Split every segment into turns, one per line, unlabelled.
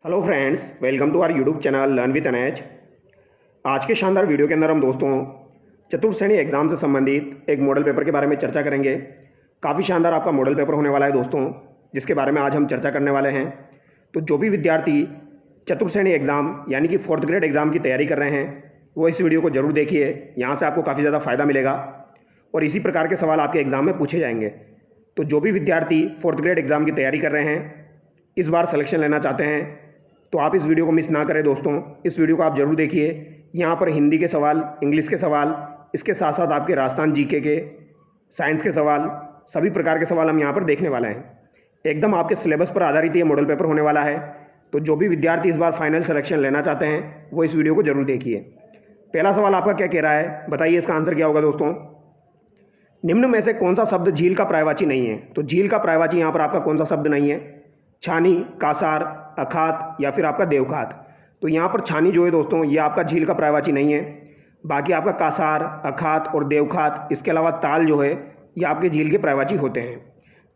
Hello friends, welcome to our YouTube channel learn with NH. आज के शानदार video के अंदर हम दोस्तों चतुर्थ श्रेणी एग्जाम से संबंधित एक मॉडल पेपर के बारे में चर्चा करेंगे। काफ़ी शानदार आपका मॉडल पेपर होने वाला है दोस्तों, जिसके बारे में आज हम चर्चा करने वाले हैं। तो जो भी विद्यार्थी चतुर्थ श्रेणी एग्ज़ाम यानी कि 4th ग्रेड एग्ज़ाम की तैयारी कर रहे हैं वो इस वीडियो को ज़रूर देखिए। यहाँ से आपको काफ़ी ज़्यादा फ़ायदा मिलेगा और इसी प्रकार के सवाल आपके एग्ज़ाम में पूछे जाएंगे। तो जो भी विद्यार्थी 4th ग्रेड एग्ज़ाम की तैयारी कर रहे हैं, इस बार सिलेक्शन लेना चाहते हैं, तो आप इस वीडियो को मिस ना करें दोस्तों। इस वीडियो को आप जरूर देखिए। यहाँ पर हिंदी के सवाल, इंग्लिश के सवाल, इसके साथ साथ आपके राजस्थान जीके के, साइंस के सवाल, सभी प्रकार के सवाल हम यहाँ पर देखने वाले हैं। एकदम आपके सिलेबस पर आधारित ये मॉडल पेपर होने वाला है। तो जो भी विद्यार्थी इस बार फाइनल सिलेक्शन लेना चाहते हैं वो इस वीडियो को जरूर देखिए। पहला सवाल आपका क्या कह रहा है, बताइए इसका आंसर क्या होगा दोस्तों। निम्न में से कौन सा शब्द झील का पर्यायवाची नहीं है। तो झील का पर्यायवाची यहाँ पर आपका कौन सा शब्द नहीं है? छानी, कासार, अखात या फिर आपका देवखात। तो यहाँ पर छानी जो है दोस्तों ये आपका झील का पर्यायवाची नहीं है। बाकी आपका कासार, अखात और देवखात, इसके अलावा ताल जो है ये आपके झील के पर्यायवाची होते हैं।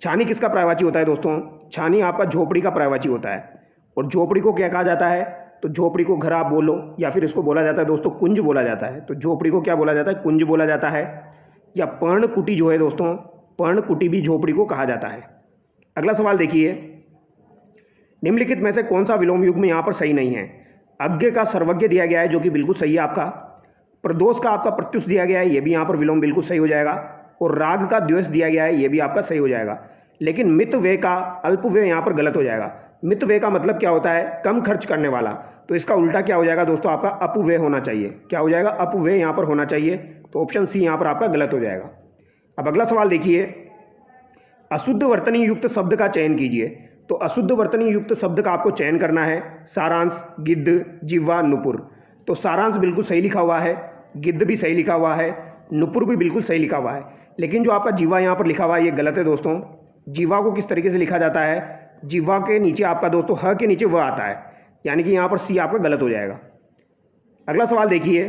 छानी किसका पर्यायवाची होता है दोस्तों? छानी आपका झोपड़ी का पर्यायवाची होता है। और झोपड़ी को क्या कहा जाता है? तो झोपड़ी को घर आप बोलो या फिर इसको बोला जाता है दोस्तों कुंज बोला जाता है। तो झोपड़ी को क्या बोला जाता है? कुंज बोला जाता है। या पर्णकुटी जो है दोस्तों, पर्णकुटी भी झोपड़ी को कहा जाता है। अगला सवाल देखिए, निम्नलिखित में से कौन सा विलोम युग्म यहाँ पर सही नहीं है? अज्ञ का सर्वज्ञ दिया गया है जो कि बिल्कुल सही है आपका। प्रदोष का आपका प्रत्युष दिया गया है, ये भी यहाँ पर विलोम बिल्कुल सही हो जाएगा। और राग का द्वेष दिया गया है, ये भी आपका सही हो जाएगा। लेकिन मित व्यय का अल्प व्यय यहाँ पर गलत हो जाएगा। मित व्यय का मतलब क्या होता है? कम खर्च करने वाला। तो इसका उल्टा क्या हो जाएगा दोस्तों? आपका अपव्यय होना चाहिए। क्या हो जाएगा? अपव्यय यहाँ पर होना चाहिए। तो ऑप्शन सी यहाँ पर आपका गलत हो जाएगा। अब अगला सवाल देखिए, अशुद्ध वर्तनी युक्त शब्द का चयन कीजिए। तो अशुद्ध वर्तनी युक्त शब्द का आपको चयन करना है। सारांश, गिद्ध, जिह्वा, नुपुर। तो सारांश बिल्कुल सही लिखा हुआ है, गिद्ध भी सही लिखा हुआ है, नुपुर भी बिल्कुल सही लिखा हुआ है। लेकिन जो आपका जिह्वा यहाँ पर लिखा हुआ है ये गलत है दोस्तों। जिह्वा को किस तरीके से लिखा जाता है? जिह्वा के नीचे आपका दोस्तों ह के नीचे व आता है, यानी कि यहाँ पर सी आपका गलत हो जाएगा। अगला सवाल देखिए,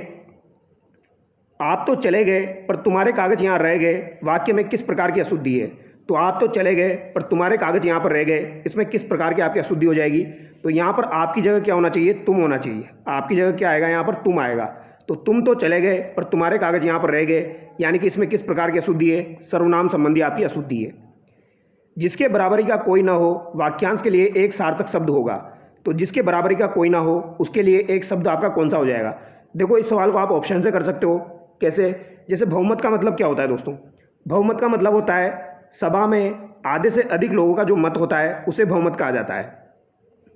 आप तो चले गए पर तुम्हारे कागज यहाँ रह गए, वाक्य में किस प्रकार की अशुद्धि है? तो आप तो चले गए पर तुम्हारे कागज यहाँ पर रह गए, इसमें किस प्रकार की आपकी अशुद्धि हो जाएगी? तो यहाँ पर आपकी जगह क्या होना चाहिए? तुम होना चाहिए। आपकी जगह क्या आएगा? यहाँ पर तुम आएगा। तो तुम तो चले गए पर तुम्हारे कागज यहाँ पर रह गए, यानी कि इसमें किस प्रकार की अशुद्धि है? सर्वनाम संबंधी आपकी अशुद्धि है। जिसके बराबरी का कोई ना हो, वाक्यांश के लिए एक सार्थक शब्द होगा। तो जिसके बराबरी का कोई ना हो उसके लिए एक शब्द आपका कौन सा हो जाएगा? देखो इस सवाल को आप ऑप्शन से कर सकते हो। कैसे? जैसे बहुमत का मतलब क्या होता है दोस्तों? बहुमत का मतलब होता है सभा में आधे से अधिक लोगों का जो मत होता है उसे बहुमत कहा जाता है।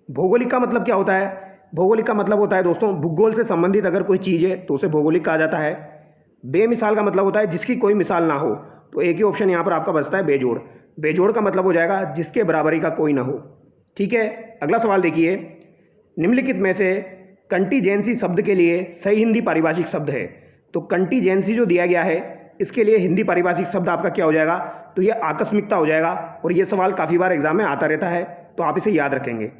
भौगोलिक का मतलब क्या होता है? भौगोलिक का मतलब होता है दोस्तों भूगोल से संबंधित अगर कोई चीज़ है तो उसे भौगोलिक कहा जाता है। बेमिसाल का मतलब होता है जिसकी कोई मिसाल ना हो। तो एक ही ऑप्शन यहाँ पर आपका बचता है बेजोड़। बेजोड़ का मतलब हो जाएगा जिसके बराबरी का कोई ना हो। ठीक है, अगला सवाल देखिए, निम्नलिखित में से कंटीजेंसी शब्द के लिए सही हिंदी पारिभाषिक शब्द है। तो कंटीजेंसी जो दिया गया है इसके लिए हिंदी पारिभाषिक शब्द आपका क्या हो जाएगा? तो ये आकस्मिकता हो जाएगा। और ये सवाल काफ़ी बार एग्जाम में आता रहता है, तो आप इसे याद रखेंगे।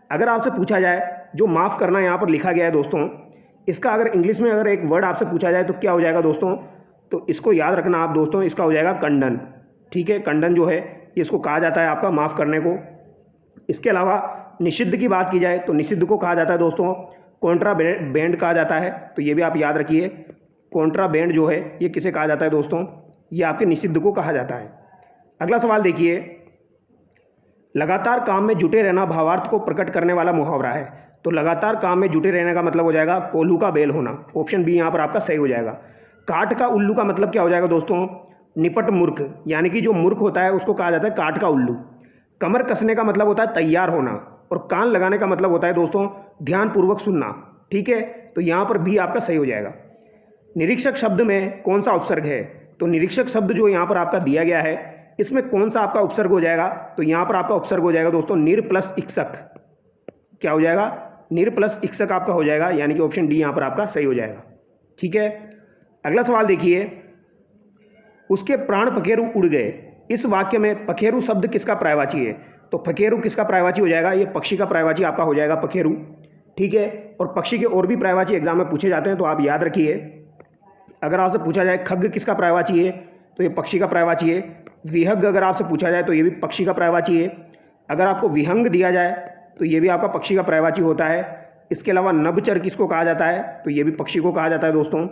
अगर आपसे पूछा जाए जो माफ़ करना यहाँ पर लिखा गया है दोस्तों, इसका अगर इंग्लिश में अगर एक वर्ड आपसे पूछा जाए तो क्या हो जाएगा दोस्तों? तो इसको याद रखना आप दोस्तों, इसका हो जाएगा कंडन। ठीक है, कंडन जो है इसको कहा जाता है आपका माफ़ करने को। इसके अलावा निषिद्ध की बात की जाए तो निषिद्ध को कहा जाता है दोस्तों कॉन्ट्राबैंड कहा जाता है। तो ये भी आप याद रखिए, कॉन्ट्राबैंड जो है ये किसे कहा जाता है दोस्तों? ये आपके निषिद्ध को कहा जाता है। अगला सवाल देखिए, लगातार काम में जुटे रहना भावार्थ को प्रकट करने वाला मुहावरा है। तो लगातार काम में जुटे रहने का मतलब हो जाएगा कोल्हू का बेल होना। ऑप्शन बी यहाँ पर आपका सही हो जाएगा। काट का उल्लू का मतलब क्या हो जाएगा दोस्तों? निपट मूर्ख, यानी कि जो मूर्ख होता है उसको कहा जाता है काट का उल्लू। कमर कसने का मतलब होता है तैयार होना। और कान लगाने का मतलब होता है दोस्तों ध्यानपूर्वक सुनना। ठीक है, तो यहाँ पर भी आपका सही हो जाएगा। निरीक्षक शब्द में कौन सा उपसर्ग है? तो निरीक्षक शब्द जो यहाँ पर आपका दिया गया है इसमें कौन सा आपका उपसर्ग हो जाएगा? तो यहाँ पर आपका उपसर्ग हो जाएगा दोस्तों निर प्लस इक्सक। क्या हो जाएगा? निर प्लस इक्सक आपका हो जाएगा, यानी कि ऑप्शन डी यहाँ पर आपका सही हो जाएगा। ठीक है, अगला सवाल देखिए, उसके प्राण पखेरु उड़ गए, इस वाक्य में पखेरु शब्द किसका पर्यायवाची है? तो पखेरु किसका पर्यायवाची हो जाएगा? ये पक्षी का पर्यायवाची आपका हो जाएगा पखेरु। ठीक है, और पक्षी के और भी पर्यायवाची एग्जाम में पूछे जाते हैं, तो आप याद रखिए। अगर आपसे पूछा जाए खग किसका पर्यायवाची है, तो ये पक्षी का पर्यायवाची है। विहग अगर आपसे पूछा जाए तो ये भी पक्षी का पर्यायवाची है। अगर आपको विहंग दिया जाए तो ये भी आपका पक्षी का पर्यायवाची होता है। इसके अलावा नभचर किसको कहा जाता है, तो ये भी पक्षी को कहा जाता है दोस्तों।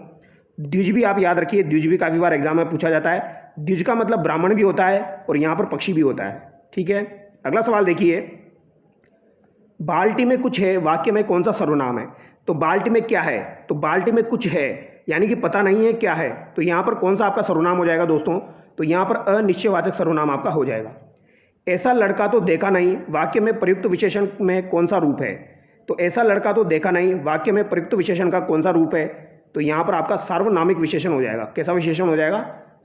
द्विज भी आप याद रखिए, द्विज भी काफ़ी बार एग्जाम में पूछा जाता है। द्विज का मतलब ब्राह्मण भी होता है और यहाँ पर पक्षी भी होता है। ठीक है, अगला सवाल देखिए, बाल्टी में कुछ है वाक्य में कौन सा सर्वनाम है। तो बाल्टी में क्या है, तो बाल्टी में कुछ है यानी कि पता नहीं है क्या है, तो यहाँ पर कौन सा आपका सर्वनाम हो जाएगा दोस्तों, तो यहाँ पर अनिश्चयवाचक सर्वनाम आपका हो जाएगा। ऐसा लड़का तो देखा नहीं वाक्य में प्रयुक्त विशेषण में कौन सा रूप है, तो ऐसा लड़का तो देखा नहीं वाक्य में प्रयुक्त विशेषण का कौन सा रूप है, तो यहाँ पर आपका सार्वनामिक विशेषण हो जाएगा। कैसा विशेषण हो जाएगा,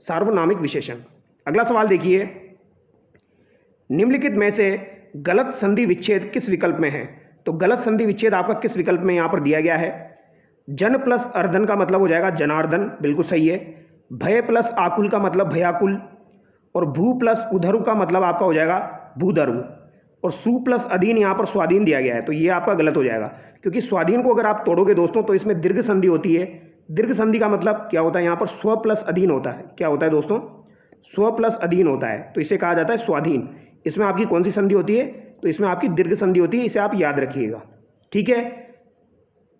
सार्वनामिक विशेषण। अगला सवाल देखिए, निम्नलिखित में से गलत संधि विच्छेद किस विकल्प में है। तो गलत संधि विच्छेद आपका किस विकल्प में यहाँ पर दिया गया है। जन प्लस अर्धन का मतलब हो जाएगा जनार्दन, बिल्कुल सही है। भय प्लस आकुल का मतलब भयाकुल, और भू प्लस उधरु का मतलब आपका हो जाएगा भूधर्व, और सु प्लस अधीन यहाँ पर स्वाधीन दिया गया है, तो ये आपका गलत हो जाएगा। क्योंकि स्वाधीन को अगर आप तोड़ोगे दोस्तों तो इसमें दीर्घ संधि होती है। दीर्घ संधि का मतलब क्या होता है, यहाँ पर स्व प्लस अधीन होता है। क्या होता है दोस्तों, स्व प्लस अधीन होता है, तो इसे कहा जाता है स्वाधीन। इसमें आपकी कौन सी संधि होती है, तो इसमें आपकी दीर्घ संधि होती है, इसे आप याद रखिएगा। ठीक है,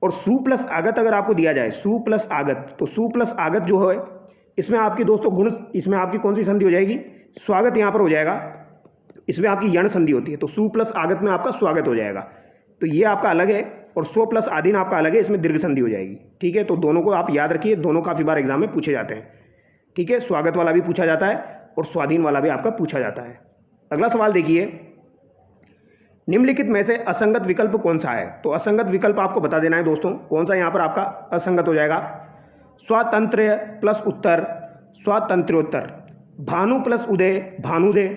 और सु प्लस आगत अगर आपको दिया जाए, सु प्लस आगत, तो सु प्लस आगत जो है इसमें आपकी दोस्तों गुण, इसमें आपकी कौन सी संधि हो जाएगी, स्वागत यहाँ पर हो जाएगा। इसमें आपकी यण संधि होती है, तो सु प्लस आगत में आपका स्वागत हो जाएगा। तो ये आपका अलग है और स्व प्लस आधीन आपका अलग है, इसमें दीर्घ संधि हो जाएगी। ठीक है, तो दोनों को आप याद रखिए, दोनों काफ़ी बार एग्जाम में पूछे जाते हैं। ठीक है, स्वागत वाला भी पूछा जाता है और स्वाधीन वाला भी आपका पूछा जाता है। अगला सवाल देखिए, निम्नलिखित में से असंगत विकल्प कौन सा है। तो असंगत विकल्प आपको बता देना है दोस्तों, कौन सा यहाँ पर आपका असंगत हो जाएगा। स्वातंत्र्य प्लस उत्तर स्वातंत्र्योत्तर, भानु प्लस उदय भानुदय,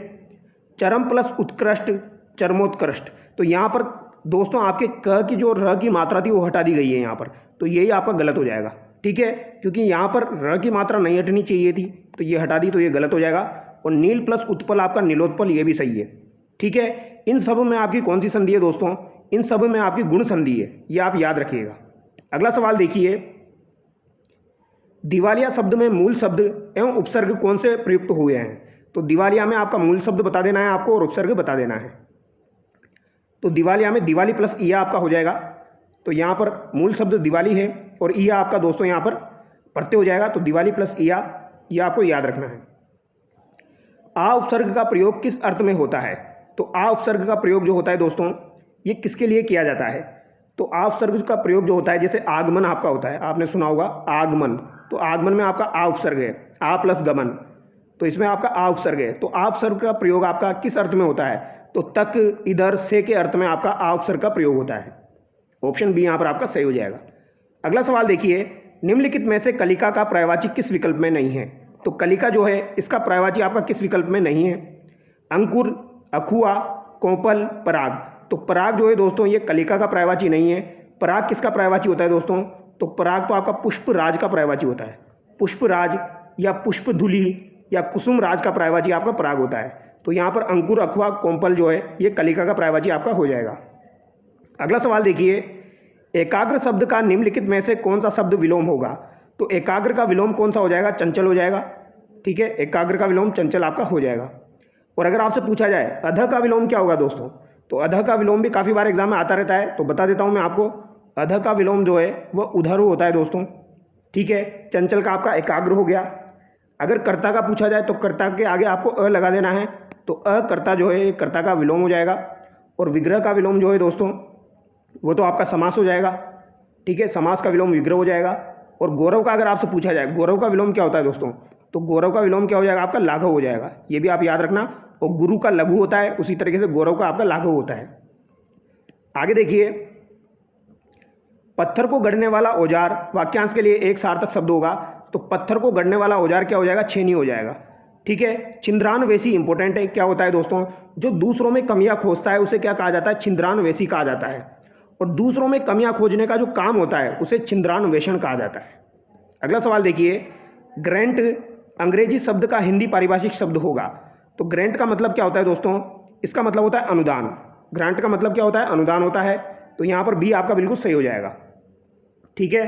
चरम प्लस उत्कृष्ट चरमोत्कृष्ट। तो यहाँ पर दोस्तों आपके क की जो र की मात्रा थी वो हटा दी गई है यहाँ पर, तो यही आपका गलत हो जाएगा। ठीक है, क्योंकि यहाँ पर र की मात्रा नहीं हटनी चाहिए थी, तो ये हटा दी, तो ये गलत हो जाएगा। और नील प्लस उत्पल आपका नीलोत्पल, ये भी सही है। ठीक है, इन सब में आपकी कौन सी संधि है दोस्तों, इन सब में आपकी गुण संधि है, ये आप याद रखिएगा। अगला सवाल देखिए, दिवालिया शब्द में मूल शब्द एवं उपसर्ग कौन से प्रयुक्त हुए हैं। तो दिवालिया में आपका मूल शब्द बता देना है आपको और उपसर्ग बता देना है। तो दिवालिया में दिवाली प्लस ईया आपका हो जाएगा, तो यहाँ पर मूल शब्द दिवाली है और ईया आपका दोस्तों यहाँ पर प्रत्यय हो जाएगा, तो दिवाली प्लस ईया, यह आपको याद रखना है। आ उपसर्ग का प्रयोग किस अर्थ में होता है। तो आ उपसर्ग का प्रयोग जो होता है दोस्तों, ये किसके लिए किया जाता है। तो आ उपसर्ग का प्रयोग जो होता है, जैसे आगमन आपका होता है, आपने सुना होगा आगमन, तो आगमन में आपका आ उपसर्ग है, आ प्लस गमन, तो इसमें आपका आ उपसर्ग है। तो आ उपसर्ग का प्रयोग आपका किस अर्थ में होता है, तो तक, इधर, से के अर्थ में आपका आ उपसर्ग का प्रयोग होता है। ऑप्शन बी यहाँ पर आपका सही हो जाएगा। अगला सवाल देखिए, निम्नलिखित में से कलिका का पर्यायवाची किस विकल्प में नहीं है। तो कलिका जो है इसका पर्यायवाची आपका किस विकल्प में नहीं है। अंकुर, अखुआ, कोपल, पराग। तो पराग जो है दोस्तों ये कलिका का पर्यायवाची नहीं है। पराग किसका पर्यायवाची होता है दोस्तों, तो पराग तो आपका पुष्पराज का पर्यायवाची होता है। पुष्पराज या पुष्पधुली या कुसुम राज का पर्यायवाची आपका पराग होता है। तो यहाँ पर अंकुर, अखुआ, कोपल जो है ये कलिका का पर्यायवाची आपका हो जाएगा। अगला सवाल देखिए, एकाग्र शब्द का निम्नलिखित में से कौन सा शब्द विलोम होगा। तो एकाग्र का विलोम कौन सा हो जाएगा, चंचल हो जाएगा। ठीक है, एकाग्र का विलोम चंचल आपका हो जाएगा। और अगर आपसे पूछा जाए अध का विलोम क्या होगा दोस्तों, तो अध का विलोम भी काफ़ी बार एग्जाम में आता रहता है, तो बता देता हूँ मैं आपको। अध का विलोम जो है वह उधरु होता है दोस्तों। ठीक है, चंचल का आपका एकाग्र हो गया। अगर कर्ता का पूछा जाए तो कर्ता के आगे आपको अ लगा देना है, तो अकर्ता जो है कर्ता का विलोम हो जाएगा। और विग्रह का विलोम जो है दोस्तों वो तो आपका समास हो जाएगा। ठीक है, समास का विलोम विग्रह हो जाएगा। और गौरव का अगर आपसे पूछा जाए, गौरव का विलोम क्या होता है दोस्तों, तो गौरव का विलोम क्या हो जाएगा, आपका लाघव हो जाएगा। ये भी आप याद रखना। और गुरु का लघु होता है, उसी तरीके से गौरव का आपका लाघव होता है। आगे देखिए, पत्थर को गढ़ने वाला औजार वाक्यांश के लिए एक सार्थक शब्द होगा। तो पत्थर को गढ़ने वाला औजार क्या हो जाएगा, छेनी हो जाएगा। ठीक है, छिंद्रान वेसी इंपॉर्टेंट है। क्या होता है दोस्तों, जो दूसरों में कमियां खोजता है उसे क्या कहा जाता है, छिंद्रान वेसी कहा जाता है। और दूसरों में कमियां खोजने का जो काम होता है उसे छिंद्रान्वेषण कहा जाता है। अगला सवाल देखिए, ग्रेंट अंग्रेजी शब्द का हिंदी पारिभाषिक शब्द होगा। तो ग्रेंट का मतलब क्या होता है दोस्तों, इसका मतलब होता है अनुदान। ग्रांट का मतलब क्या होता है, अनुदान होता है। तो यहाँ पर बी आपका बिल्कुल सही हो जाएगा। ठीक है,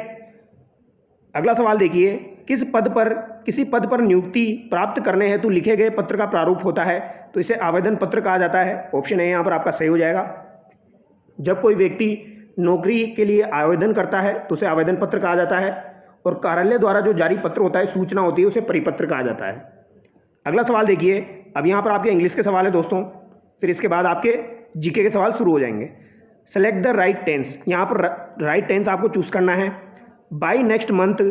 अगला सवाल देखिए, किसी पद पर नियुक्ति प्राप्त करने हेतु लिखे गए पत्र का प्रारूप होता है, तो इसे आवेदन पत्र कहा जाता है। ऑप्शन ए यहाँ पर आपका सही हो जाएगा। जब कोई व्यक्ति नौकरी के लिए आवेदन करता है तो उसे आवेदन पत्र कहा जाता है, और कार्यालय द्वारा जो जारी पत्र होता है, सूचना होती है, उसे परिपत्र कहा जाता है। अगला सवाल देखिए, अब यहाँ पर आपके इंग्लिश के सवाल है दोस्तों, फिर इसके बाद आपके जीके के सवाल शुरू हो जाएंगे। सेलेक्ट द राइट टेंस, यहाँ पर राइट टेंस आपको चूज करना है। बाई नेक्स्ट मंथ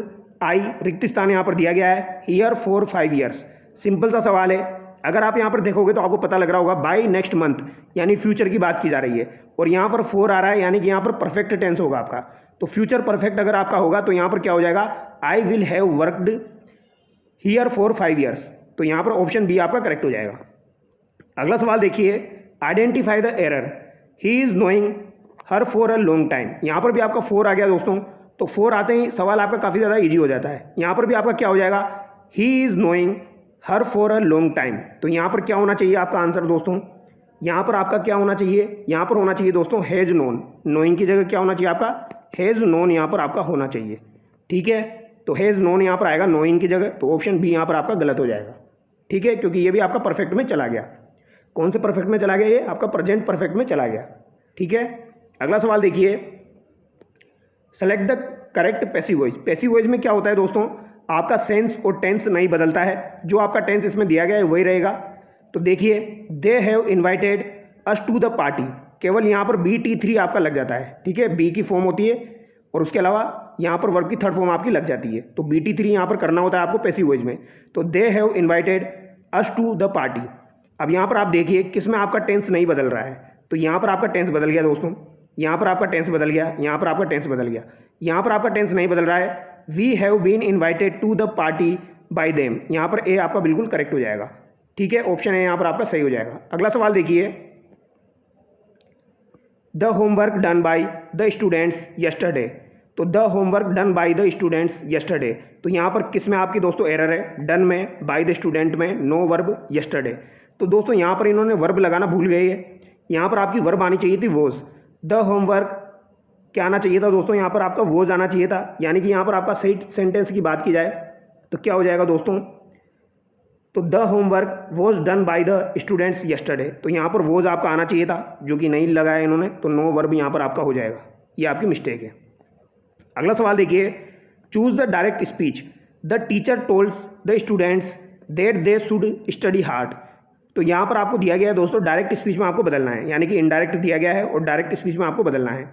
आई, रिक्त स्थान यहाँ पर दिया गया है, हियर फॉर 5 ईयर्स। सिंपल सा सवाल है, अगर आप यहाँ पर देखोगे तो आपको पता लग रहा होगा बाई नेक्स्ट मंथ यानी फ्यूचर की बात की जा रही है, और यहाँ पर 4 आ रहा है यानी कि यहाँ पर परफेक्ट टेंस होगा आपका। तो फ्यूचर परफेक्ट अगर आपका होगा तो यहाँ पर क्या हो जाएगा, I will have worked here for 5 years. तो यहाँ पर ऑप्शन बी आपका करेक्ट हो जाएगा। अगला सवाल देखिए, identify the error, he is knowing her for a long time. यहाँ पर भी आपका 4 आ गया दोस्तों, तो 4 आते ही सवाल आपका काफ़ी ज़्यादा ईजी हो जाता है। यहाँ पर भी आपका क्या हो जाएगा, he is knowing her for a long time. तो यहाँ पर क्या होना चाहिए आपका आंसर दोस्तों, यहाँ पर आपका क्या होना चाहिए, यहाँ पर होना चाहिए दोस्तों हैज़ नोन। नोइंग की जगह क्या होना चाहिए आपका, हैज़ नोन यहाँ पर आपका होना चाहिए। ठीक है, तो हैज़ नोन यहाँ पर आएगा नोइंग की जगह, तो ऑप्शन बी यहाँ पर आपका गलत हो जाएगा। ठीक है, क्योंकि ये भी आपका परफेक्ट में चला गया। कौन से परफेक्ट में चला गया, ये आपका प्रेजेंट परफेक्ट में चला गया। ठीक है, अगला सवाल देखिए, select the correct passive voice. Passive voice में क्या होता है दोस्तों, आपका सेंस और टेंस नहीं बदलता है, जो आपका टेंस इसमें दिया गया है वही रहेगा। तो देखिए, they have invited us to the party, केवल यहाँ पर BT3 आपका लग जाता है। ठीक है, बी की फॉर्म होती है और उसके अलावा यहाँ पर वर्ब की थर्ड फॉर्म आपकी लग जाती है, तो BT3 यहाँ पर करना होता है आपको पैसिव वॉइस में। तो they have invited us to the party. अब यहाँ पर आप देखिए किसमें आपका टेंस नहीं बदल रहा है, तो यहाँ पर आपका टेंस बदल गया दोस्तों, यहाँ पर आपका टेंस बदल गया, यहाँ पर आपका टेंस बदल गया, यहाँ पर आपका टेंस नहीं बदल रहा है। We have been invited to the party by them, यहाँ पर ए आपका बिल्कुल करेक्ट हो जाएगा। ठीक है, ऑप्शन ए यहाँ पर आपका सही हो जाएगा। अगला सवाल देखिए, the homework done by the students yesterday. तो the homework done by the students yesterday, तो यहाँ पर किस में आपकी दोस्तों एरर है, डन में, बाय द स्टूडेंट में, नो वर्ब, यस्टरडे। तो दोस्तों यहाँ पर इन्होंने वर्ब लगाना भूल गए हैं, यहाँ पर आपकी वर्ब आनी चाहिए थी वोज। द होमवर्क क्या आना चाहिए था दोस्तों, यहाँ पर आपका वोज आना चाहिए था, यानी कि यहाँ पर आपका सही सेंटेंस की बात की जाए तो क्या हो जाएगा दोस्तों, तो the homework was done by the students yesterday. तो यहाँ पर वोज आपका आना चाहिए था, जो कि नहीं लगाया इन्होंने, तो नो वर्ब यहाँ पर आपका हो जाएगा, ये आपकी मिस्टेक है। अगला सवाल देखिए, choose the direct speech, the teacher told the students that they should study hard. तो यहाँ पर आपको दिया गया है दोस्तों डायरेक्ट स्पीच में आपको बदलना है, यानी कि इनडायरेक्ट दिया गया है और डायरेक्ट स्पीच में आपको बदलना है।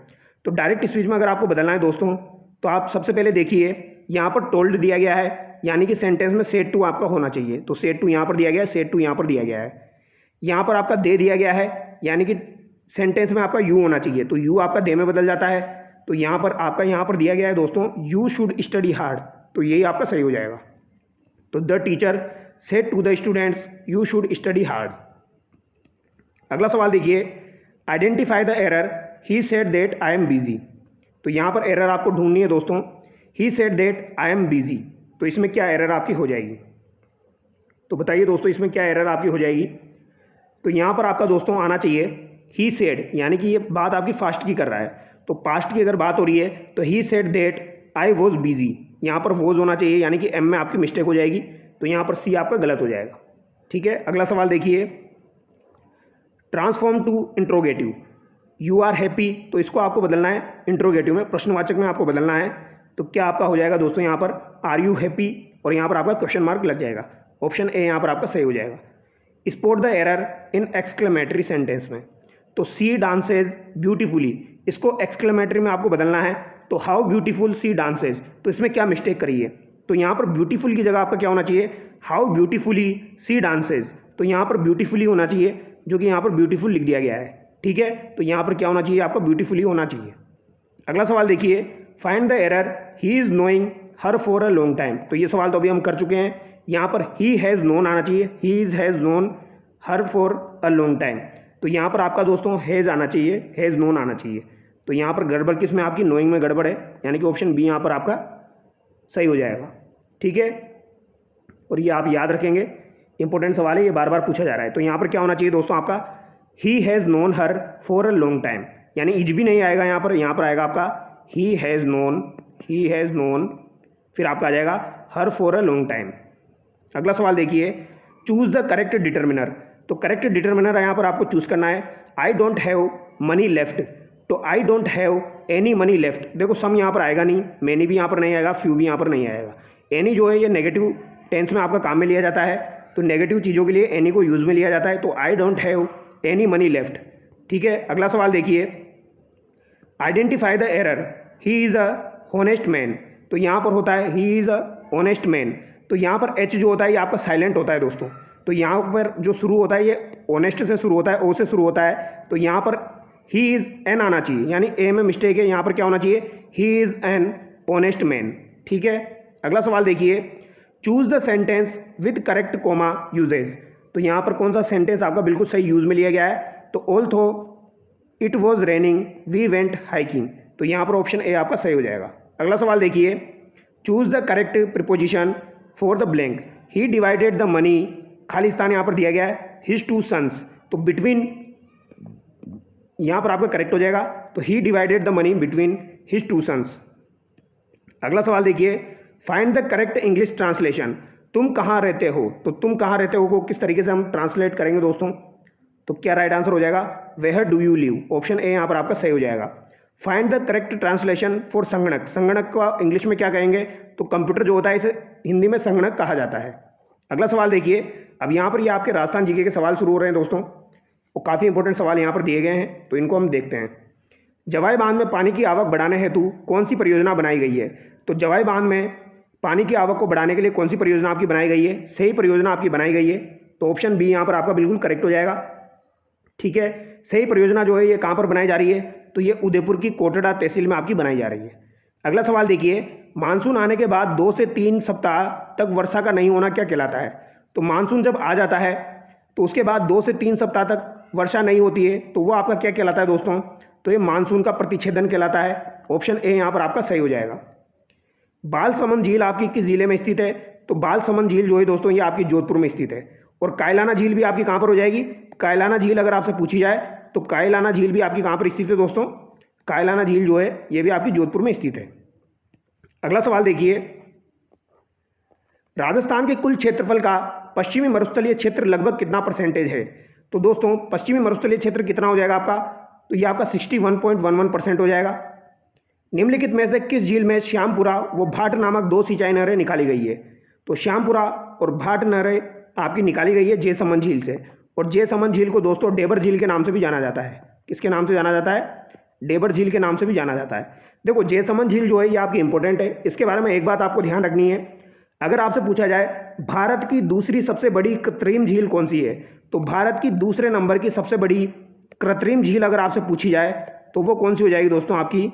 तो डायरेक्ट स्पीच में अगर आपको बदलना है दोस्तों, तो आप सबसे पहले देखिए यहाँ पर टोल्ड दिया गया है, यानी कि सेंटेंस में सेड टू आपका होना चाहिए, तो सेड टू यहाँ पर दिया गया है, सेड टू यहाँ पर दिया गया है। यहाँ पर आपका दे दिया गया है, यानी कि सेंटेंस में आपका यू होना चाहिए, तो यू आपका दे में बदल जाता है। तो यहाँ पर आपका यहाँ पर दिया गया है दोस्तों यू शुड स्टडी हार्ड, तो यही आपका सही हो जाएगा। तो the teacher said to the students you should study hard. अगला सवाल देखिए, identify the error, he said that I am busy. तो यहाँ पर एरर आपको ढूंढनी है दोस्तों, he said that I am busy, तो इसमें क्या एरर आपकी हो जाएगी, तो बताइए दोस्तों इसमें क्या एरर आपकी हो जाएगी। तो यहाँ पर आपका दोस्तों आना चाहिए ही सेड, यानी कि ये बात आपकी फास्ट की कर रहा है, तो पास्ट की अगर बात हो रही है तो ही said that I was busy, यहाँ पर वॉज होना चाहिए, यानी कि एम में आपकी मिस्टेक हो जाएगी, तो यहाँ पर सी आपका गलत हो जाएगा। ठीक है, अगला सवाल देखिए, transform to interrogative, you are happy, तो इसको आपको बदलना है इंट्रोगेटिव में, प्रश्नवाचक में आपको बदलना है। तो क्या आपका हो जाएगा दोस्तों यहाँ पर आर यू हैप्पी, और यहाँ पर आपका क्वेश्चन मार्क लग जाएगा, ऑप्शन ए यहाँ पर आपका सही हो जाएगा। Spot the error in exclamatory sentence में, तो सी डांसेज ब्यूटीफुली, इसको एक्सक्लेमेटरी में आपको बदलना है, तो हाउ ब्यूटीफुल सी डांसेज, तो इसमें क्या मिस्टेक करी है, तो यहाँ पर ब्यूटीफुल की जगह आपका क्या होना चाहिए, हाउ ब्यूटीफुली सी डांसेज, तो यहाँ पर ब्यूटीफुली होना चाहिए, जो कि यहाँ पर ब्यूटीफुल लिख दिया गया है। ठीक है, तो यहाँ पर क्या होना चाहिए आपका ब्यूटीफुली होना चाहिए। अगला सवाल देखिए, find the error, he is knowing her for a long time, तो ये सवाल तो अभी हम कर चुके हैं, यहाँ पर ही हैज़ नोन आना चाहिए, he is has known her for a long time, तो यहाँ पर आपका दोस्तों हैज़ आना चाहिए, हैज़ नोन आना चाहिए, तो यहाँ पर गड़बड़ किस में आपकी नोइंग में गड़बड़ है, यानी कि ऑप्शन बी यहाँ पर आपका सही हो जाएगा। ठीक है, और ये आप याद रखेंगे, इंपॉर्टेंट सवाल है, ये बार बार पूछा जा रहा है। तो यहाँ पर क्या होना चाहिए दोस्तों आपका, he has known her for a long time, यानी इज भी नहीं आएगा यहाँ पर आएगा आपका ही हैज़ नोन, फिर आपका आ जाएगा हर फॉर अ लॉन्ग टाइम। अगला सवाल देखिए, चूज़ द करेक्ट डिटर्मिनर, तो करेक्ट डिटर्मिनर यहाँ पर आपको चूज़ करना है, I don't have money left, तो I don't have any money left, देखो सम यहाँ पर आएगा नहीं, मैनी भी यहाँ पर नहीं आएगा, फ्यू भी यहाँ पर नहीं आएगा। एनी जो है ये नेगेटिव टेंस में आपका काम में लिया जाता है, तो नेगेटिव चीज़ों के लिए एनी को यूज़ में लिया जाता है। तो I don't have any money left. ठीक है, अगला सवाल देखिए, identify the error, he is a honest man. तो यहाँ पर होता है he is a honest man, तो यहाँ पर एच जो होता है ये आपका साइलेंट होता है दोस्तों। तो यहाँ पर जो शुरू होता है ये ऑनेस्ट से शुरू होता है, ओ से शुरू होता है, तो यहाँ पर ही इज़ एन आना चाहिए, यानी ए में मिस्टेक है, यहाँ पर क्या होना चाहिए, he is an honest man. ठीक है, अगला सवाल देखिए, choose the sentence with correct comma usage. तो यहाँ पर कौन सा सेंटेंस आपका बिल्कुल सही यूज में लिया गया है, तो although it was raining we went hiking. तो यहाँ पर ऑप्शन ए आपका सही हो जाएगा। अगला सवाल देखिए, choose the correct preposition for the blank, he divided the money, खाली स्थान यहाँ पर दिया गया है हिज टू सन्स, तो बिटवीन यहाँ पर आपका करेक्ट हो जाएगा, तो he divided the money between his two sons. अगला सवाल देखिए, find the correct English translation, तुम कहाँ रहते हो। तो तुम कहाँ रहते हो को किस तरीके से हम ट्रांसलेट करेंगे दोस्तों, तो क्या राइट आंसर हो जाएगा, where do you live, option A यहाँ पर आपका सही हो जाएगा। Find the correct translation for संगणक, संगणक का इंग्लिश में क्या कहेंगे, तो कंप्यूटर जो होता है इसे हिंदी में संगणक कहा जाता है। अगला सवाल देखिए, अब यहाँ पर ये आपके राजस्थान जीके के सवाल शुरू हो रहे हैं दोस्तों, और काफ़ी इंपॉर्टेंट सवाल यहाँ पर दिए गए हैं, तो इनको हम देखते हैं। जवाई बांध में पानी की आवक बढ़ाने हेतु कौन सी परियोजना बनाई गई है। तो जवाई बांध में पानी की आवक को बढ़ाने के लिए कौन सी परियोजना आपकी बनाई गई है, सही परियोजना आपकी बनाई गई है, तो ऑप्शन बी यहाँ पर आपका बिल्कुल करेक्ट हो जाएगा। ठीक है, सही परियोजना जो है ये कहाँ पर बनाई जा रही है, तो ये उदयपुर की कोटड़ा तहसील में आपकी बनाई जा रही है। अगला सवाल देखिए, मानसून आने के बाद 2 से 3 सप्ताह तक वर्षा का नहीं होना क्या कहलाता है। तो मानसून जब आ जाता है तो उसके बाद 2 से 3 सप्ताह तक वर्षा नहीं होती है, तो वो आपका क्या कहलाता है दोस्तों, तो ये मानसून का प्रतिच्छेदन कहलाता है। ऑप्शन ए यहाँ पर आपका सही हो जाएगा। बालसमंद झील आपकी किस जिले में स्थित है, तो बालसमंद झील जो है दोस्तों ये आपकी जोधपुर में स्थित है। और कायलाना झील भी आपकी कहाँ पर हो जाएगी, कायलाना झील अगर आपसे पूछी जाए तो कायलाना झील भी आपकी कहाँ पर स्थित है दोस्तों, कायलाना झील जो है ये भी आपकी जोधपुर में स्थित है। अगला सवाल देखिए, राजस्थान के कुल क्षेत्रफल का पश्चिमी मरुस्थलीय क्षेत्र लगभग कितना परसेंटेज है। तो दोस्तों पश्चिमी मरुस्थलीय क्षेत्र कितना हो जाएगा आपका, तो ये आपका 61.11% हो जाएगा। निम्नलिखित में से किस झील में श्यामपुरा व भाट नामक 2 सिंचाई नहरें निकाली गई है। तो श्यामपुरा और भाट नहरें आपकी निकाली गई है जयसमंद झील से, और जयसमंद झील को दोस्तों डेबर झील के नाम से भी जाना जाता है। किसके नाम से जाना जाता है, डेबर झील के नाम से भी जाना जाता है। देखो जयसमंद झील जो है ये आपकी इंपॉर्टेंट है, इसके बारे में एक बात आपको ध्यान रखनी है, अगर आपसे पूछा जाए भारत की दूसरी सबसे बड़ी कृत्रिम झील कौन सी है, तो भारत की दूसरे नंबर की सबसे बड़ी कृत्रिम झील अगर आपसे पूछी जाए तो वो कौन सी हो जाएगी दोस्तों आपकी,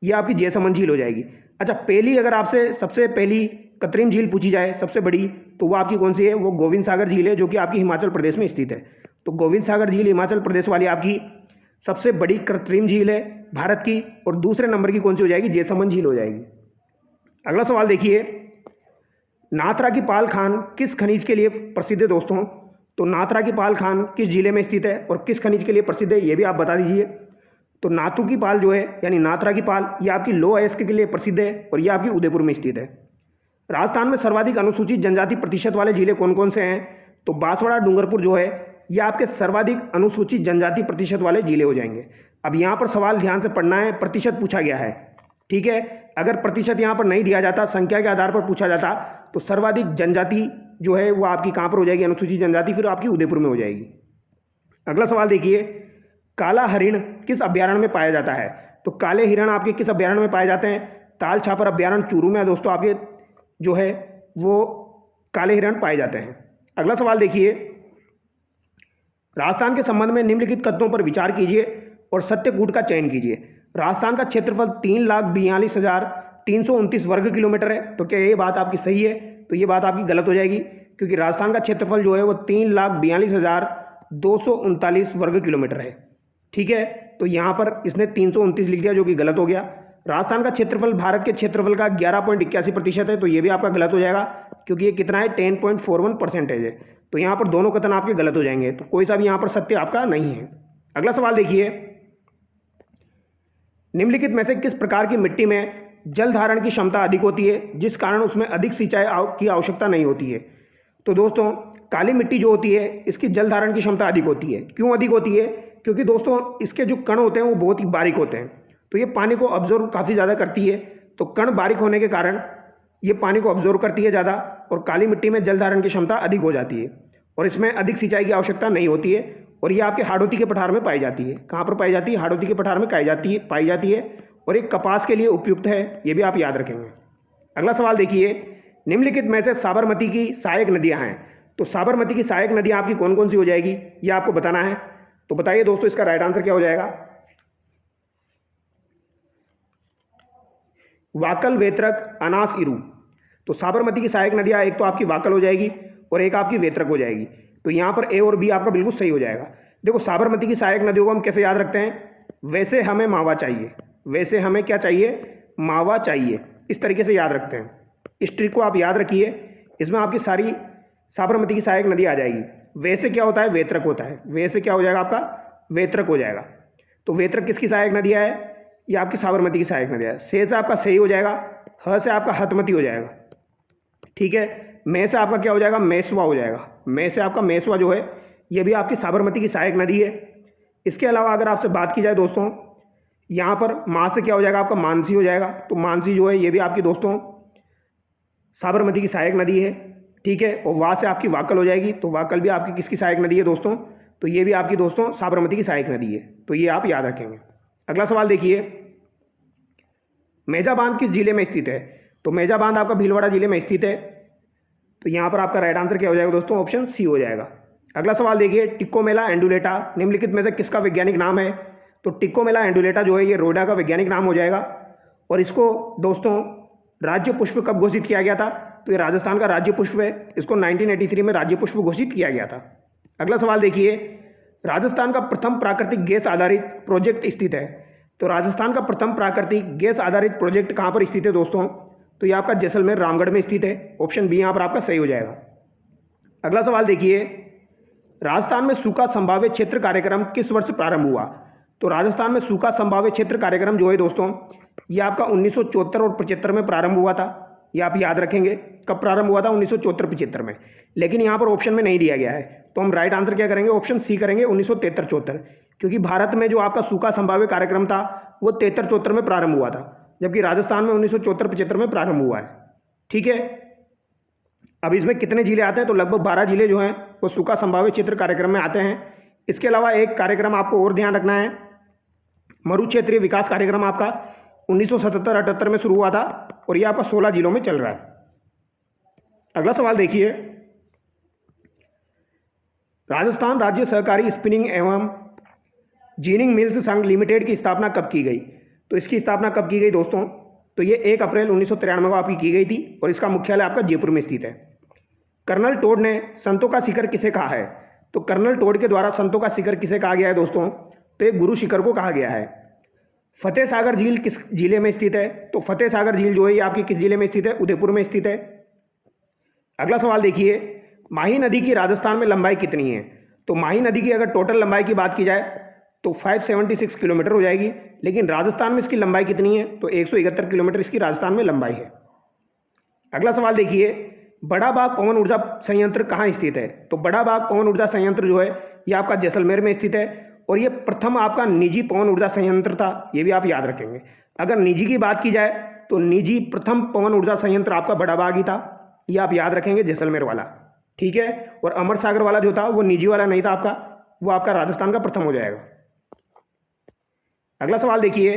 ये आपकी जयसमंद झील हो जाएगी। अच्छा पहली अगर आपसे सबसे पहली कृत्रिम झील पूछी जाए सबसे बड़ी, तो वो आपकी कौन सी है, वो गोविंद सागर झील है जो कि आपकी हिमाचल प्रदेश में स्थित है। तो गोविंद सागर झील हिमाचल प्रदेश वाली आपकी सबसे बड़ी कृत्रिम झील है भारत की, और दूसरे नंबर की कौन सी हो जाएगी, जयसमंद झील हो जाएगी। अगला सवाल देखिए, नाथरा की पाल खान किस खनिज के लिए प्रसिद्ध है दोस्तों। तो नाथरा की पाल खान किस जिले में स्थित है और किस खनिज के लिए प्रसिद्ध है, ये भी आप बता दीजिए। तो नाथू की पाल जो है यानी नाथरा की पाल ये आपकी लो अयस्क के लिए प्रसिद्ध है और ये आपकी उदयपुर में स्थित है। राजस्थान में सर्वाधिक अनुसूचित जनजाति प्रतिशत वाले जिले कौन कौन से हैं, तो बांसवाड़ा डूंगरपुर जो है ये आपके सर्वाधिक अनुसूचित जनजाति प्रतिशत वाले जिले हो जाएंगे। अब यहाँ पर सवाल ध्यान से पढ़ना है, प्रतिशत पूछा गया है, ठीक है। अगर प्रतिशत यहाँ पर नहीं दिया जाता, संख्या के आधार पर पूछा जाता, तो सर्वाधिक जनजाति जो है वो आपकी कहाँ पर हो जाएगी, अनुसूचित जनजाति, फिर आपकी उदयपुर में हो जाएगी। अगला सवाल देखिए, काला हरिण किस अभ्यारण्य में पाया जाता है। तो काले हिरण आपके किस अभ्यारण्य में पाए जाते हैं, ताल छापर अभ्यारण्य चूरू में दोस्तों आपके जो है वो काले हिरण पाए जाते हैं। अगला सवाल देखिए, राजस्थान के संबंध में निम्नलिखित कथनों पर विचार कीजिए और सत्यकूट का चयन कीजिए। राजस्थान का क्षेत्रफल 3,42,329 वर्ग किलोमीटर है, तो क्या ये बात आपकी सही है, तो ये बात आपकी गलत हो जाएगी, क्योंकि राजस्थान का क्षेत्रफल जो है वो 3,42,239 वर्ग किलोमीटर है, ठीक है। तो यहाँ पर इसने 329 लिख दिया जो कि गलत हो गया। राजस्थान का क्षेत्रफल भारत के क्षेत्रफल का 11.81% है, तो ये भी आपका गलत हो जाएगा, क्योंकि ये कितना है 10.41% है। तो यहाँ पर दोनों कथन आपके गलत हो जाएंगे, तो कोई सा भी यहाँ पर सत्य आपका नहीं है। अगला सवाल देखिए, निम्नलिखित में से किस प्रकार की मिट्टी में जल धारण की क्षमता अधिक होती है, जिस कारण उसमें अधिक सिंचाई की आवश्यकता नहीं होती है। तो दोस्तों काली मिट्टी जो होती है इसकी जल धारण की क्षमता अधिक होती है। क्यों अधिक होती है, क्योंकि दोस्तों इसके जो कण होते हैं वो बहुत ही बारीक होते हैं, तो ये पानी को ऑब्जर्व काफ़ी ज़्यादा करती है। तो कण बारीक होने के कारण ये पानी को ऑब्जर्व करती है ज़्यादा, और काली मिट्टी में जल धारण की क्षमता अधिक हो जाती है और इसमें अधिक सिंचाई की आवश्यकता नहीं होती है। और ये आपके हाड़ौती के पठार में पाई जाती है। कहाँ पर पाई जाती है? हाड़ौती के पठार में पाई जाती है और एक कपास के लिए उपयुक्त है, ये भी आप याद रखेंगे। अगला सवाल देखिए, निम्नलिखित में से साबरमती की सहायक नदियाँ हैं, तो साबरमती की सहायक नदियाँ आपकी कौन कौन सी हो जाएगी, ये आपको बताना है। तो बताइए दोस्तों, इसका राइट आंसर क्या हो जाएगा? वाकल, वेत्रक, अनास, इरू। तो साबरमती की सहायक नदियाँ एक तो आपकी वाकल हो जाएगी और एक आपकी वेत्रक हो जाएगी। तो यहाँ पर ए और बी आपका बिल्कुल सही हो जाएगा। देखो, साबरमती की सहायक नदियों को हम कैसे याद रखते हैं? वैसे हमें मावा चाहिए, वैसे हमें क्या चाहिए? मावा चाहिए, इस तरीके से याद रखते हैं। इस ट्रिक को आप याद रखिए, इसमें आपकी सारी साबरमती की सहायक नदी आ जाएगी। वैसे क्या होता है? वेत्रक होता है। वैसे क्या हो जाएगा आपका? वेत्रक हो जाएगा। तो वेत्रक किसकी सहायक नदियाँ है? ये आपकी साबरमती की सहायक नदियाँ है। से आपका सही हो जाएगा, ह से आपका हतमती हो जाएगा, ठीक है। में से आपका क्या हो जाएगा? मेसवा हो जाएगा। में से आपका मेसवा जो है ये भी आपकी साबरमती की सहायक नदी है। इसके अलावा अगर आपसे बात की जाए दोस्तों, यहाँ पर माँ से क्या हो जाएगा? आपका मानसी हो जाएगा। तो मानसी जो है ये भी आपकी दोस्तों साबरमती की सहायक नदी है, ठीक है। और वहाँ से आपकी वाकल हो जाएगी। तो वाकल भी आपकी किसकी सहायक नदी है दोस्तों? तो ये भी आपकी दोस्तों साबरमती की सहायक नदी है। तो ये आप याद रखेंगे। अगला सवाल देखिए, मेजा बांध किस जिले में स्थित है? तो मेजा बांध आपका भीलवाड़ा जिले में स्थित है। तो यहाँ पर आपका राइट आंसर क्या हो जाएगा दोस्तों? ऑप्शन सी हो जाएगा। अगला सवाल देखिए, टिक्कोमेला एंडुलेटा निम्नलिखित में से किसका वैज्ञानिक नाम है? तो टिक्कोमेला एंडुलेटा जो है ये रोडा का वैज्ञानिक नाम हो जाएगा। और इसको दोस्तों राज्य पुष्प कब घोषित किया गया था? तो ये राजस्थान का राज्य पुष्प है। इसको 1983 में राज्य पुष्प घोषित किया गया था। अगला सवाल देखिए, राजस्थान का प्रथम प्राकृतिक गैस आधारित प्रोजेक्ट स्थित है। तो राजस्थान का प्रथम प्राकृतिक गैस आधारित प्रोजेक्ट कहाँ पर स्थित है दोस्तों? तो ये आपका जैसलमेर रामगढ़ में स्थित है। ऑप्शन बी यहाँ पर आपका सही हो जाएगा। अगला सवाल देखिए, राजस्थान में सूखा संभाव्य क्षेत्र कार्यक्रम किस वर्ष प्रारंभ हुआ? तो राजस्थान में सूखा संभाव्य क्षेत्र कार्यक्रम जो है दोस्तों ये आपका 1974 और 75 में प्रारंभ हुआ था। ये आप याद रखेंगे, कब प्रारंभ हुआ था? 1974-75 में। लेकिन यहाँ पर ऑप्शन में नहीं दिया गया है, तो हम राइट आंसर क्या करेंगे? ऑप्शन सी करेंगे, 1973-74। क्योंकि भारत में जो आपका सूखा संभाव्य कार्यक्रम था वो 73-74 में प्रारंभ हुआ था, जबकि राजस्थान में 1974-75 में प्रारंभ हुआ है, ठीक है। अब इसमें कितने जिले आते हैं? तो लगभग 12 जिले जो हैं वो सूखा संभाव्य क्षेत्र कार्यक्रम में आते हैं। इसके अलावा एक कार्यक्रम आपको और ध्यान रखना है, मरु क्षेत्रीय विकास कार्यक्रम आपका 1977-78 में शुरू हुआ था और ये आपका 16 जिलों में चल रहा है। अगला सवाल देखिए, राजस्थान राज्य सहकारी स्पिनिंग एवं जीनिंग मिल्स संघ लिमिटेड की स्थापना कब की गई? तो इसकी स्थापना कब की गई दोस्तों? तो ये 1 अप्रैल 1993 को आपकी की गई थी और इसका मुख्यालय आपका जयपुर में स्थित है। कर्नल टोड ने संतों का शिखर किसे कहा है? तो कर्नल टोड के द्वारा संतों का शिखर किसे कहा गया है दोस्तों? तो एक गुरु शिखर को कहा गया है। फतेह सागर झील किस जिले में स्थित है? तो फतेह सागर झील जो है ये आपकी किस जिले में स्थित है? उदयपुर में स्थित है। अगला सवाल देखिए, माही नदी की राजस्थान में लंबाई कितनी है? तो माही नदी की अगर टोटल लंबाई की बात की जाए तो 576 किलोमीटर हो जाएगी, लेकिन राजस्थान में इसकी लंबाई कितनी है? तो 171 किलोमीटर इसकी राजस्थान में लंबाई है। अगला सवाल देखिए, बड़ा बाग पवन ऊर्जा संयंत्र कहाँ स्थित है? तो बड़ा बाग पवन ऊर्जा संयंत्र जो है ये आपका जैसलमेर में स्थित है और ये प्रथम आपका निजी पवन ऊर्जा संयंत्र था, ये भी आप याद रखेंगे। अगर निजी की बात की जाए तो निजी प्रथम पवन ऊर्जा संयंत्र आपका बड़ा बाग ही था, ये आप याद रखेंगे, जैसलमेर वाला, ठीक है। और अमर सागर वाला जो था वो निजी वाला नहीं था आपका, वो आपका राजस्थान का प्रथम हो जाएगा। अगला सवाल देखिए,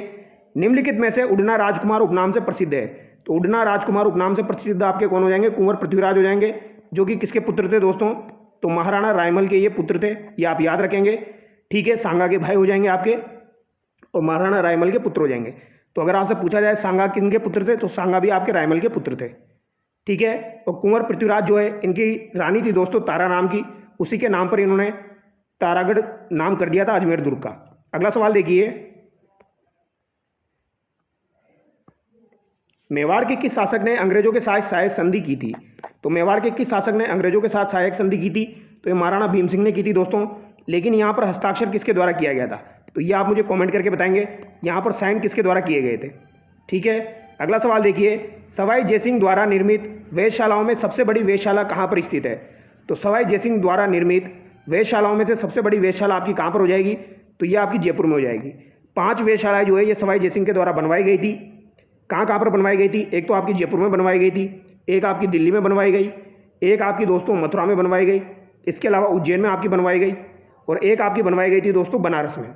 निम्नलिखित में से उड़ना राजकुमार उपनाम से प्रसिद्ध है? तो उड़ना राजकुमार उपनाम से प्रसिद्ध आपके कौन हो जाएंगे? कुंवर पृथ्वीराज हो जाएंगे, जो कि किसके पुत्र थे दोस्तों? तो महाराणा रायमल के ये पुत्र थे, ये आप याद रखेंगे, ठीक है। सांगा के भाई हो जाएंगे आपके और महाराणा रायमल के पुत्र हो जाएंगे। तो अगर आपसे पूछा जाए सांगा किनके पुत्र थे, तो सांगा भी आपके रायमल के पुत्र थे, ठीक है। और कुंवर पृथ्वीराज जो है इनकी रानी थी दोस्तों तारा नाम की, उसी के नाम पर इन्होंने तारागढ़ नाम कर दिया था अजमेर दुर्ग का। अगला सवाल देखिए, मेवाड़ के किस शासक ने अंग्रेजों के साथ सहायक संधि की थी? तो मेवाड़ के किस शासक ने अंग्रेजों के साथ सहायक संधि की थी? तो ये महाराणा भीम सिंह ने की थी दोस्तों। लेकिन यहाँ पर हस्ताक्षर किसके द्वारा किया गया था? तो ये आप मुझे कमेंट करके बताएंगे, यहाँ पर साइन किसके द्वारा किए गए थे, ठीक है। अगला सवाल देखिए, सवाई जयसिंह द्वारा निर्मित वेधशालाओं में सबसे बड़ी वेधशाला कहाँ पर स्थित है? तो सवाई जयसिंह द्वारा निर्मित वेधशालाओं में से सबसे बड़ी वेधशाला आपकी कहाँ पर हो जाएगी? तो ये आपकी जयपुर में हो जाएगी। 5 वेधशालाएँ जो है ये सवाई जयसिंह के द्वारा बनवाई गई थी। कहाँ कहाँ पर बनवाई गई थी? एक तो आपकी जयपुर में बनवाई गई थी, एक आपकी दिल्ली में बनवाई गई, एक आपकी दोस्तों मथुरा में बनवाई गई, इसके अलावा उज्जैन में आपकी बनवाई गई, और एक आपकी बनवाई गई थी दोस्तों बनारस में।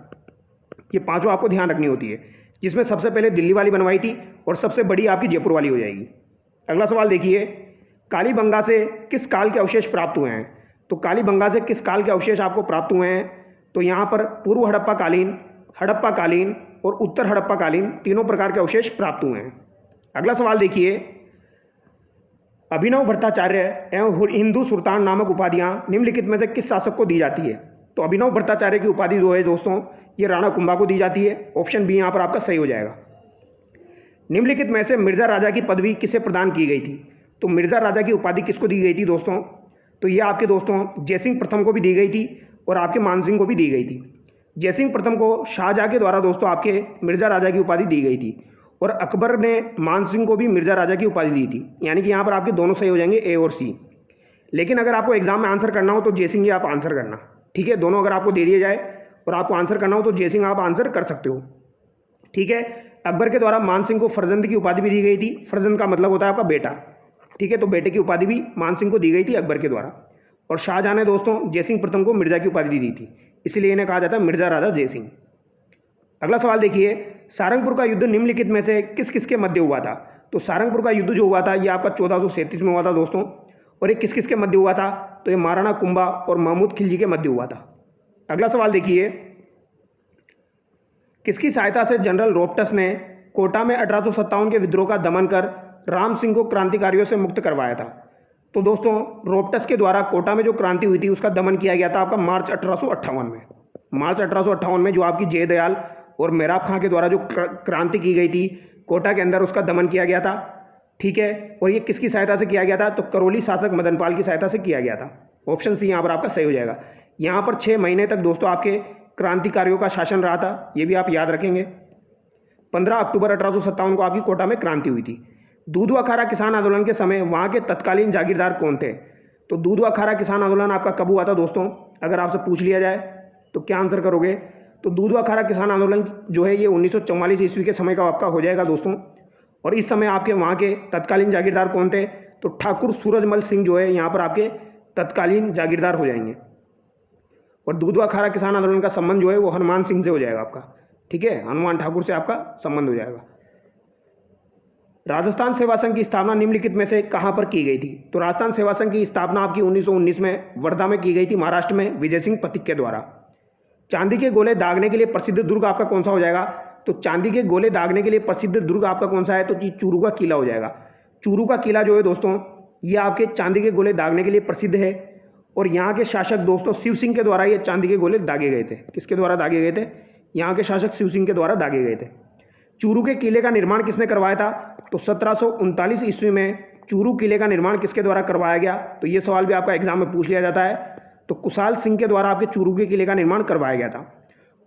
ये पांचों आपको ध्यान रखनी होती है, जिसमें सबसे पहले दिल्ली वाली बनवाई थी और सबसे बड़ी आपकी जयपुर वाली हो जाएगी। अगला सवाल देखिए, कालीबंगा से किस काल के अवशेष प्राप्त हुए हैं? तो कालीबंगा से किस काल के अवशेष आपको प्राप्त हुए हैं? तो यहाँ पर पूर्व हड़प्पा कालीन और उत्तर हड़प्पा कालीन तीनों प्रकार के अवशेष प्राप्त हुए हैं। अगला सवाल देखिए, अभिनव भट्टाचार्य एवं हिंदू सुल्तान नामक उपाधियाँ निम्नलिखित में से किस शासक को दी जाती है? तो अभिनव भट्टाचार्य की उपाधि जो है दोस्तों ये राणा कुंभा को दी जाती है। ऑप्शन बी यहाँ पर आपका सही हो जाएगा। निम्नलिखित में से मिर्जा राजा की पदवी किसे प्रदान की गई थी? तो मिर्जा राजा की उपाधि किसको दी गई थी दोस्तों? तो ये आपके दोस्तों जयसिंह प्रथम को भी दी गई थी और आपके मानसिंह को भी दी गई थी। जयसिंह प्रथम को शाहजहाँ के द्वारा दोस्तों आपके मिर्जा राजा की उपाधि दी गई थी और अकबर ने मानसिंह को भी मिर्जा राजा की उपाधि दी थी। यानी कि यहाँ पर आपके दोनों सही हो जाएंगे, ए और सी। लेकिन अगर आपको एग्जाम में आंसर करना हो तो जयसिंह ही आप आंसर करना, ठीक है। दोनों अगर आपको दे दिए जाए और आपको आंसर करना हो तो जयसिंह आप आंसर कर सकते हो, ठीक है। अकबर के द्वारा मानसिंह को फर्जंद की उपाधि भी दी गई थी। फर्जंद का मतलब होता है आपका बेटा, ठीक है। तो बेटे की उपाधि भी मानसिंह को दी गई थी अकबर के द्वारा। और शाहजहाँ ने दोस्तों जयसिंह प्रथम को मिर्जा की उपाधि दी थी, इसलिए इन्हें कहा जाता है मिर्जा राजा जयसिंह। अगला सवाल देखिए, सारंगपुर का युद्ध निम्नलिखित में से किस किस के मध्य हुआ था? तो सारंगपुर का युद्ध जो हुआ था ये आपका 1437 में हुआ था दोस्तों। और ये किस किस के मध्य हुआ था? तो ये महाराणा कुंभा और महमूद खिलजी के मध्य हुआ था। अगला सवाल देखिए, किसकी सहायता से जनरल रोपटस ने कोटा में 1857 के विद्रोह का दमन कर राम सिंह को क्रांतिकारियों से मुक्त करवाया था? तो दोस्तों रोपटस के द्वारा कोटा में जो क्रांति हुई थी उसका दमन किया गया था आपका मार्च 1858 में। मार्च 1858 में जो आपकी जयदयाल और मेहराब खां के द्वारा जो क्रांति की गई थी कोटा के अंदर, उसका दमन किया गया था, ठीक है। और ये किसकी सहायता से किया गया था? तो करौली शासक मदनपाल की सहायता से किया गया था। ऑप्शन सी यहाँ पर आपका सही हो जाएगा। यहाँ पर 6 महीने तक दोस्तों आपके क्रांतिकारियों का शासन रहा था, ये भी आप याद रखेंगे। 15 अक्टूबर 1857 को आपकी कोटा में क्रांति हुई थी। दूधवा खारा किसान आंदोलन के समय वहाँ के तत्कालीन जागीरदार कौन थे? तो दूधवा खारा किसान आंदोलन आपका कब हुआ था दोस्तों? अगर आपसे पूछ लिया जाए तो क्या आंसर करोगे? तो दूधवा खारा किसान आंदोलन जो है ये 1944 ईस्वी के समय का आपका हो जाएगा दोस्तों। और इस समय आपके वहाँ के तत्कालीन जागीरदार कौन थे? तो ठाकुर सूरजमल सिंह जो है यहाँ पर आपके तत्कालीन जागीरदार हो जाएंगे। और दूधवा खारा किसान आंदोलन का संबंध जो है वो हनुमान सिंह से हो जाएगा आपका, ठीक है। हनुमान ठाकुर से आपका संबंध हो जाएगा। राजस्थान सेवा संघ की स्थापना निम्नलिखित में से कहाँ पर की गई थी? तो राजस्थान सेवा संघ की स्थापना आपकी 1919 में वर्धा में की गई थी, महाराष्ट्र में, विजय सिंह पथिक के द्वारा। चांदी के गोले दागने के लिए प्रसिद्ध दुर्ग आपका कौन सा हो जाएगा? तो चांदी के गोले दागने के लिए प्रसिद्ध दुर्ग आपका कौन सा है? तो चूरू का किला हो जाएगा। चूरू का किला जो है दोस्तों ये आपके चांदी के गोले दागने के लिए प्रसिद्ध है। और यहाँ के शासक दोस्तों शिव सिंह के द्वारा ये चांदी के गोले दागे गए थे। किसके द्वारा दागे गए थे? यहाँ के शासक शिव सिंह के द्वारा दागे गए थे। चूरू के किले का निर्माण किसने करवाया था? तो 1739 ईस्वी में चूरू किले का निर्माण किसके द्वारा करवाया गया? तो ये सवाल भी आपका एग्जाम में पूछ लिया जाता है। तो कुशाल सिंह के द्वारा आपके चूरू के किले का निर्माण करवाया गया था।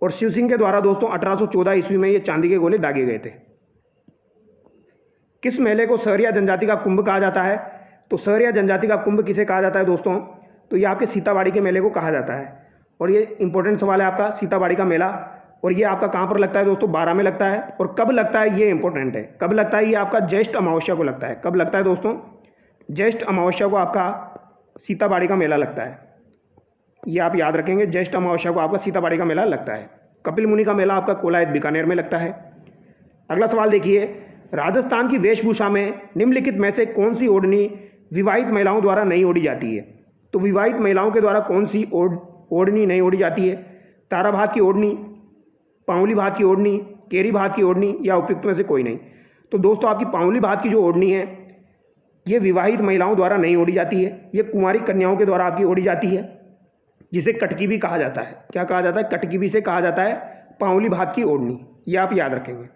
और शिव सिंह के द्वारा दोस्तों 1814 ईस्वी में ये चांदी के गोले दागे गए थे। किस मेले को सहरिया जनजाति का कुंभ कहा जाता है? तो सहरिया जनजाति का कुंभ किसे कहा जाता है दोस्तों? तो ये आपके सीताबाड़ी के मेले को कहा जाता है। और ये इंपॉर्टेंट सवाल है आपका, सीताबाड़ी का मेला। और ये आपका कहाँ पर लगता है दोस्तों? 12 में लगता है। और कब लगता है ये इंपॉर्टेंट है, कब लगता है? ये आपका ज्येष्ठ अमावस्या को लगता है। कब लगता है दोस्तों? ज्येष्ठ अमावस्या को आपका सीताबाड़ी का मेला लगता है। ये आप याद रखेंगे, ज्येष्ठ अमावस्या को आपका सीताबाड़ी का मेला लगता है। कपिल मुनि का मेला आपका कोलायत बीकानेर में लगता है। अगला सवाल देखिए, राजस्थान की वेशभूषा में निम्नलिखित में से कौन सी ओढ़नी विवाहित महिलाओं द्वारा नहीं ओढ़ी जाती है? तो विवाहित महिलाओं के द्वारा कौन सी ओढ़नी नहीं ओढ़ी जाती है? तारा भात की ओढ़नी, पाउली भात की ओढ़नी, केरी भात की ओढ़नी, या उपयुक्त में से कोई नहीं? तो दोस्तों आपकी पाउली भात की जो ओढ़नी है ये विवाहित महिलाओं द्वारा नहीं ओढ़ी जाती है, ये कुंवारी कन्याओं के द्वारा आपकी ओढ़ी जाती है, जिसे कटकी भी कहा जाता है। क्या कहा जाता है? कटकी भी से कहा जाता है पाउली भात की ओढ़नी। ये आप याद रखेंगे।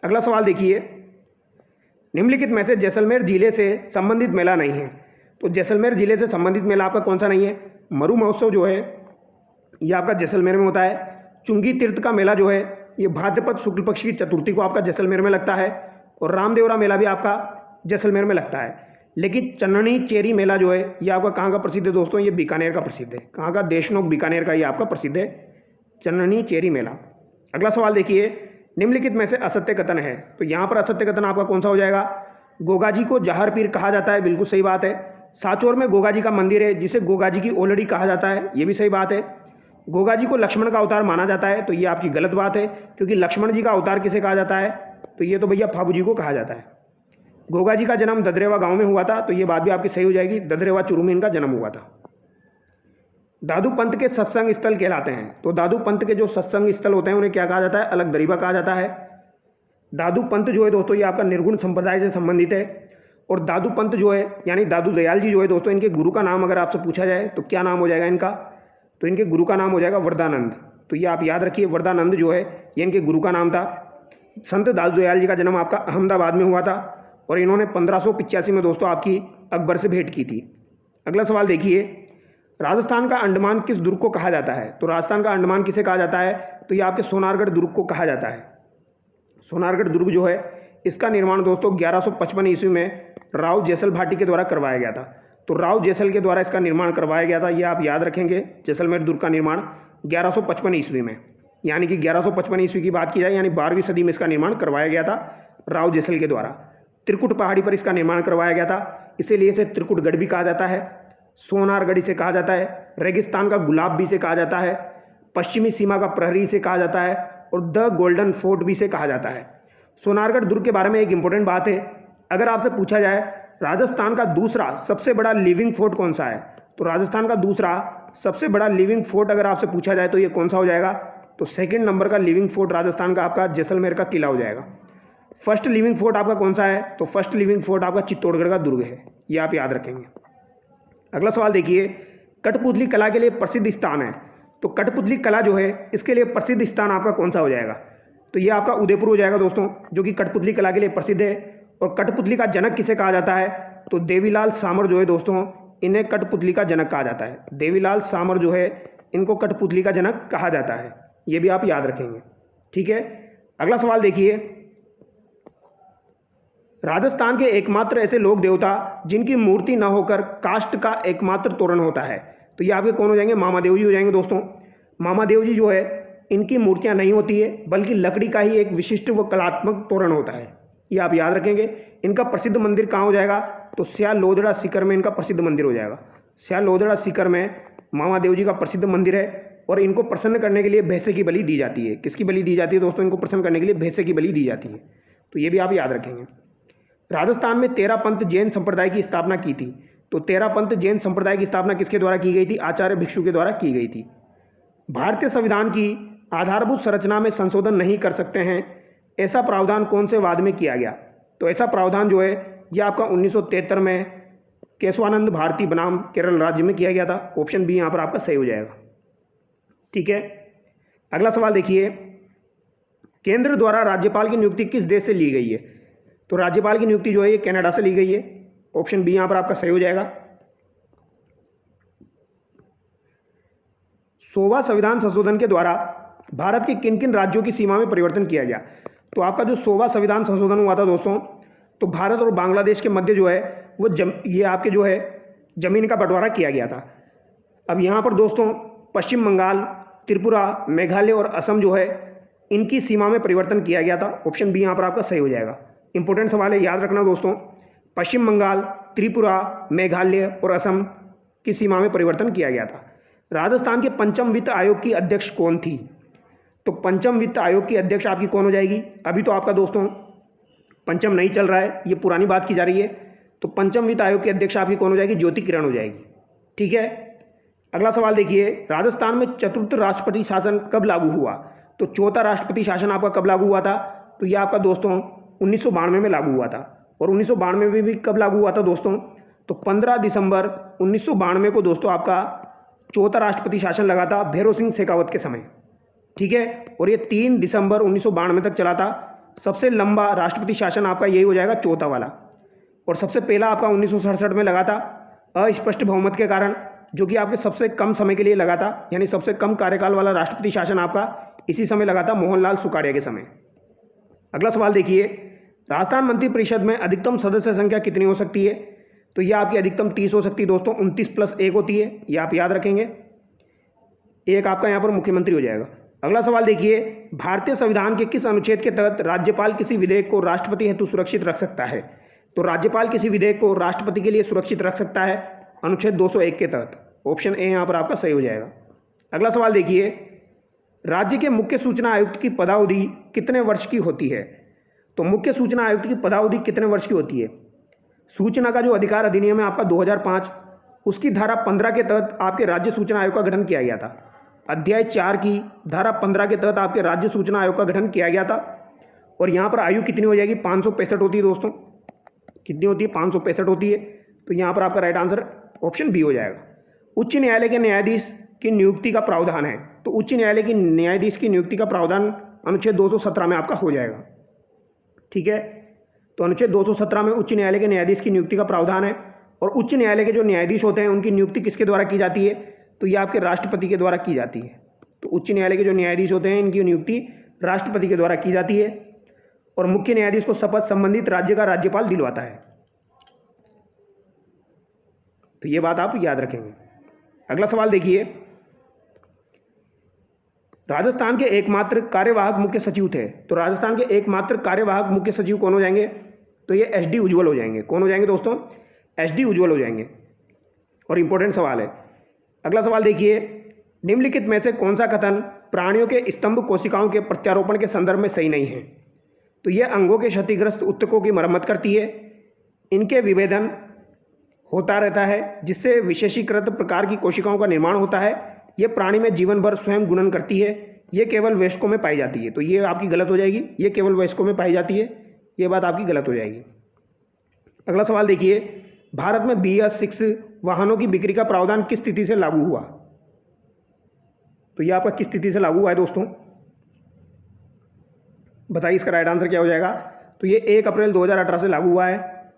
अगला सवाल देखिए, निम्नलिखित में से जैसलमेर जिले से संबंधित मेला नहीं है। तो जैसलमेर जिले से संबंधित मेला आपका कौन सा नहीं है? मरु महोत्सव जो है ये आपका जैसलमेर में होता है। चुंगी तीर्थ का मेला जो है ये भाद्रपद शुक्ल पक्ष की चतुर्थी को आपका जैसलमेर में लगता है। और रामदेवरा मेला भी आपका जैसलमेर में लगता है। लेकिन चन्ननी चेरी मेला जो है ये आपका कहाँ का प्रसिद्ध है दोस्तों? ये बीकानेर का प्रसिद्ध है। कहाँ का? देशनोक बीकानेर का ये आपका प्रसिद्ध है। चननी चेरी मेला। अगला सवाल देखिए, निम्नलिखित में से असत्य कथन है। तो यहाँ पर असत्य कथन आपका कौन सा हो जाएगा? गोगा जी को जहर पीर कहा जाता है, बिल्कुल सही बात है। सांचौर में गोगा जी का मंदिर है जिसे गोगा जी की ओलड़ी कहा जाता है, ये भी सही बात है। गोगा जी को लक्ष्मण का अवतार माना जाता है, तो ये आपकी गलत बात है, क्योंकि लक्ष्मण जी का अवतार किसे कहा जाता है? तो ये तो भैया फाबू जी को कहा जाता है। गोगा जी का जन्म ददरेवा गांव में हुआ था, तो ये बात भी आपकी सही हो जाएगी, ददरेवा चुरू में इनका जन्म हुआ था। दादू पंत के सत्संग स्थल कहलाते हैं। तो दादू पंत के जो सत्संग स्थल होते हैं उन्हें क्या कहा जाता है? अलग दरीबा कहा जाता है। दादू पंत जो है दोस्तों, ये आपका निर्गुण संप्रदाय से संबंधित है। और दादू पंत जो है यानी दादू दयाल जी जो है दोस्तों, इनके गुरु का नाम अगर आपसे पूछा जाए तो क्या नाम हो जाएगा इनका? तो इनके गुरु का नाम हो जाएगा वरदानंद। तो ये आप याद रखिए, वरदानंद जो है ये इनके गुरु का नाम था। संत दादू दयाल जी का जन्म आपका अहमदाबाद में हुआ था और इन्होंने 1585 में दोस्तों आपकी अकबर से भेंट की थी। अगला सवाल देखिए, राजस्थान का अंडमान किस दुर्ग को कहा जाता है? तो राजस्थान का अंडमान किसे कहा जाता है? तो ये आपके सोनारगढ़ दुर्ग को कहा जाता है। सोनारगढ़ दुर्ग जो है इसका निर्माण दोस्तों 1155 ईस्वी में राव जैसल भाटी के द्वारा करवाया गया था। तो राव जैसल के द्वारा इसका निर्माण करवाया गया था, ये आप याद रखेंगे। जैसलमेर दुर्ग का निर्माण 1155 ईस्वी में, यानी कि 1155 ईस्वी की बात की जाए यानी 12वीं सदी में इसका निर्माण करवाया गया था राव जैसल के द्वारा। त्रिकुट पहाड़ी पर इसका निर्माण करवाया गया था, इसीलिए इसे त्रिकुटगढ़ भी कहा जाता है, सोनारगढ़ इसे कहा जाता है, रेगिस्तान का गुलाब भी इसे कहा जाता है, पश्चिमी सीमा का प्रहरी इसे कहा जाता है और द गोल्डन फोर्ट भी इसे कहा जाता है। सोनारगढ़ दुर्ग के बारे में एक इंपॉर्टेंट बात है, अगर आपसे पूछा जाए राजस्थान का दूसरा सबसे बड़ा लिविंग फोर्ट कौन सा है? तो राजस्थान का दूसरा सबसे बड़ा लिविंग फोर्ट अगर आपसे पूछा जाए तो ये कौन सा हो जाएगा? तो सेकंड नंबर का लिविंग फोर्ट राजस्थान का आपका जैसलमेर का किला हो जाएगा। फर्स्ट लिविंग फोर्ट आपका कौन सा है? तो फर्स्ट लिविंग फोर्ट आपका चित्तौड़गढ़ का दुर्ग है, ये आप याद रखेंगे। अगला सवाल देखिए, कठपुतली कला के लिए प्रसिद्ध स्थान है। तो कठपुतली कला जो है इसके लिए प्रसिद्ध स्थान आपका कौन सा हो जाएगा? तो ये आपका उदयपुर हो जाएगा दोस्तों, जो कि कठपुतली कला के लिए प्रसिद्ध है। और कठपुतली का जनक किसे कहा जाता है? तो देवीलाल सामर जो है दोस्तों, इन्हें कठपुतली का जनक कहा जाता है। देवीलाल सामर जो है इनको कठपुतली का जनक कहा जाता है, ये भी आप याद रखेंगे। ठीक है, अगला सवाल देखिए, राजस्थान के एकमात्र ऐसे लोक देवता जिनकी मूर्ति न होकर काष्ठ का एकमात्र तोरण होता है। तो ये आपके कौन हो जाएंगे? मामादेव जी हो जाएंगे दोस्तों। मामादेव जी जो है इनकी मूर्तियां नहीं होती है, बल्कि लकड़ी का ही एक विशिष्ट व कलात्मक तोरण होता है, ये आप याद रखेंगे। इनका प्रसिद्ध मंदिर कहाँ हो जाएगा? तो स्या लोदड़ा सीकर में इनका प्रसिद्ध मंदिर हो जाएगा। स्या लोदड़ा सीकर में मामादेव जी का प्रसिद्ध मंदिर है और इनको प्रसन्न करने के लिए भैंसे की बलि दी जाती है। किसकी बलि दी जाती है दोस्तों? इनको प्रसन्न करने के लिए भैंसे की बलि दी जाती है, तो ये भी आप याद रखेंगे। राजस्थान में 13 पंथ जैन संप्रदाय की स्थापना की थी। तो 13 पंथ जैन संप्रदाय की स्थापना किसके द्वारा की गई थी? आचार्य भिक्षु के द्वारा की गई थी। भारतीय संविधान की आधारभूत संरचना में संशोधन नहीं कर सकते हैं, ऐसा प्रावधान कौन से वाद में किया गया? तो ऐसा प्रावधान जो है यह आपका 1973 में केशवानंद भारती बनाम केरल राज्य में किया गया था। ऑप्शन बी यहाँ पर आपका सही हो जाएगा। ठीक है, अगला सवाल देखिए, केंद्र द्वारा राज्यपाल की नियुक्ति किस देश से ली गई है? तो राज्यपाल की नियुक्ति जो है ये कनाडा से ली गई है। ऑप्शन बी यहाँ पर आपका सही हो जाएगा। 100वां संविधान संशोधन के द्वारा भारत के किन किन राज्यों की सीमा में परिवर्तन किया गया? तो आपका जो 100वां संविधान संशोधन हुआ था दोस्तों, तो भारत और बांग्लादेश के मध्य जो है वो ये आपके जो है जमीन का बंटवारा किया गया था। अब यहाँ पर दोस्तों पश्चिम बंगाल, त्रिपुरा, मेघालय और असम जो है इनकी सीमा में परिवर्तन किया गया था। ऑप्शन बी यहाँ पर आपका सही हो जाएगा। इंपॉर्टेंट सवाल है, याद रखना दोस्तों, पश्चिम बंगाल, त्रिपुरा, मेघालय और असम की सीमा में परिवर्तन किया गया था। राजस्थान के पंचम वित्त आयोग की अध्यक्ष कौन थी? तो पंचम वित्त आयोग की अध्यक्ष आपकी कौन हो जाएगी? अभी तो आपका दोस्तों पंचम नहीं चल रहा है, ये पुरानी बात की जा रही है। तो पंचम वित्त आयोग की अध्यक्ष आपकी कौन हो जाएगी? ज्योति किरण हो जाएगी। ठीक है, अगला सवाल देखिए, राजस्थान में चतुर्थ राष्ट्रपति शासन कब लागू हुआ? तो चौथा राष्ट्रपति शासन आपका कब लागू हुआ था? तो ये आपका दोस्तों 1992 में लागू हुआ था। और 1992 में भी कब लागू हुआ था दोस्तों? तो 15 दिसंबर 1992 को दोस्तों आपका चौथा राष्ट्रपति शासन लगा था भैरों सिंह शेखावत के समय। ठीक है, और ये 3 दिसंबर 1992 तक चला था। सबसे लंबा राष्ट्रपति शासन आपका यही हो जाएगा, चौथा वाला। और सबसे पहला आपका 1967 में लगा था अस्पष्ट बहुमत के कारण, जो कि आपके सबसे कम समय के लिए लगा था, यानी सबसे कम कार्यकाल वाला राष्ट्रपति शासन आपका इसी समय लगा था, मोहनलाल सुखाड़िया के समय। अगला सवाल देखिए, राजस्थान मंत्रिपरिषद में अधिकतम सदस्य संख्या कितनी हो सकती है? तो यह आपकी अधिकतम 30 हो सकती है दोस्तों, 29 + 1 होती है, ये आप याद रखेंगे। एक आपका यहाँ पर मुख्यमंत्री हो जाएगा। अगला सवाल देखिए, भारतीय संविधान के किस अनुच्छेद के तहत राज्यपाल किसी विधेयक को राष्ट्रपति हेतु सुरक्षित रख सकता है? तो राज्यपाल किसी विधेयक को राष्ट्रपति के लिए सुरक्षित रख सकता है अनुच्छेद 201 के तहत। ऑप्शन ए यहाँ पर आपका सही हो जाएगा। अगला सवाल देखिए, राज्य के मुख्य सूचना आयुक्त की पदावधि कितने वर्ष की होती है? तो मुख्य सूचना आयुक्त की पदावधि कितने वर्ष की होती है? सूचना का जो अधिकार अधिनियम है आपका 2005, उसकी धारा 15 के तहत आपके राज्य सूचना आयोग का गठन किया गया था। अध्याय 4 की धारा 15 के तहत आपके राज्य सूचना आयोग का गठन किया गया था। और यहाँ पर आयु कितनी हो जाएगी? 565 होती है दोस्तों। कितनी होती है? 565 होती है। तो यहाँ पर आपका राइट आंसर ऑप्शन बी हो जाएगा। उच्च न्यायालय के न्यायाधीश की नियुक्ति का प्रावधान है, तो उच्च न्यायालय की न्यायाधीश की नियुक्ति का प्रावधान अनुच्छेद 217 में आपका हो जाएगा। ठीक है, तो अनुच्छेद 217 में उच्च न्यायालय के न्यायाधीश की नियुक्ति का प्रावधान है। और उच्च न्यायालय के जो न्यायाधीश होते हैं उनकी नियुक्ति किसके द्वारा की जाती है? तो ये आपके राष्ट्रपति के द्वारा की जाती है। तो उच्च न्यायालय के जो न्यायाधीश होते हैं इनकी नियुक्ति राष्ट्रपति के द्वारा की जाती है। और मुख्य न्यायाधीश को शपथ संबंधित राज्य का राज्यपाल दिलवाता है। तो ये बात आप याद रखेंगे। अगला सवाल देखिए, राजस्थान के एकमात्र कार्यवाहक मुख्य सचिव थे। तो राजस्थान के एकमात्र कार्यवाहक मुख्य सचिव कौन हो जाएंगे? तो ये एस डी उज्ज्वल हो जाएंगे। कौन हो जाएंगे दोस्तों? एस डी उज्ज्वल हो जाएंगे। और इंपॉर्टेंट सवाल है। अगला सवाल देखिए, निम्नलिखित में से कौन सा कथन प्राणियों के स्तंभ कोशिकाओं के प्रत्यारोपण के संदर्भ में सही नहीं है? तो ये अंगों के क्षतिग्रस्त ऊतकों की मरम्मत करती है, इनके विभेदन होता रहता है जिससे विशेषीकृत प्रकार की कोशिकाओं का निर्माण होता है, ये प्राणी में जीवन भर स्वयं गुणन करती है, ये केवल वयस्कों में पाई जाती है। तो ये आपकी गलत हो जाएगी। ये केवल वयस्कों में पाई जाती है, ये बात आपकी गलत हो जाएगी। अगला सवाल देखिए, भारत में BS6 वाहनों की बिक्री का प्रावधान किस तिथि से लागू हुआ? तो ये आपका किस तिथि से लागू हुआ है दोस्तों? बताइए, इसका राइट आंसर क्या हो जाएगा? तो ये 1 अप्रैल 2018 से लागू हुआ है।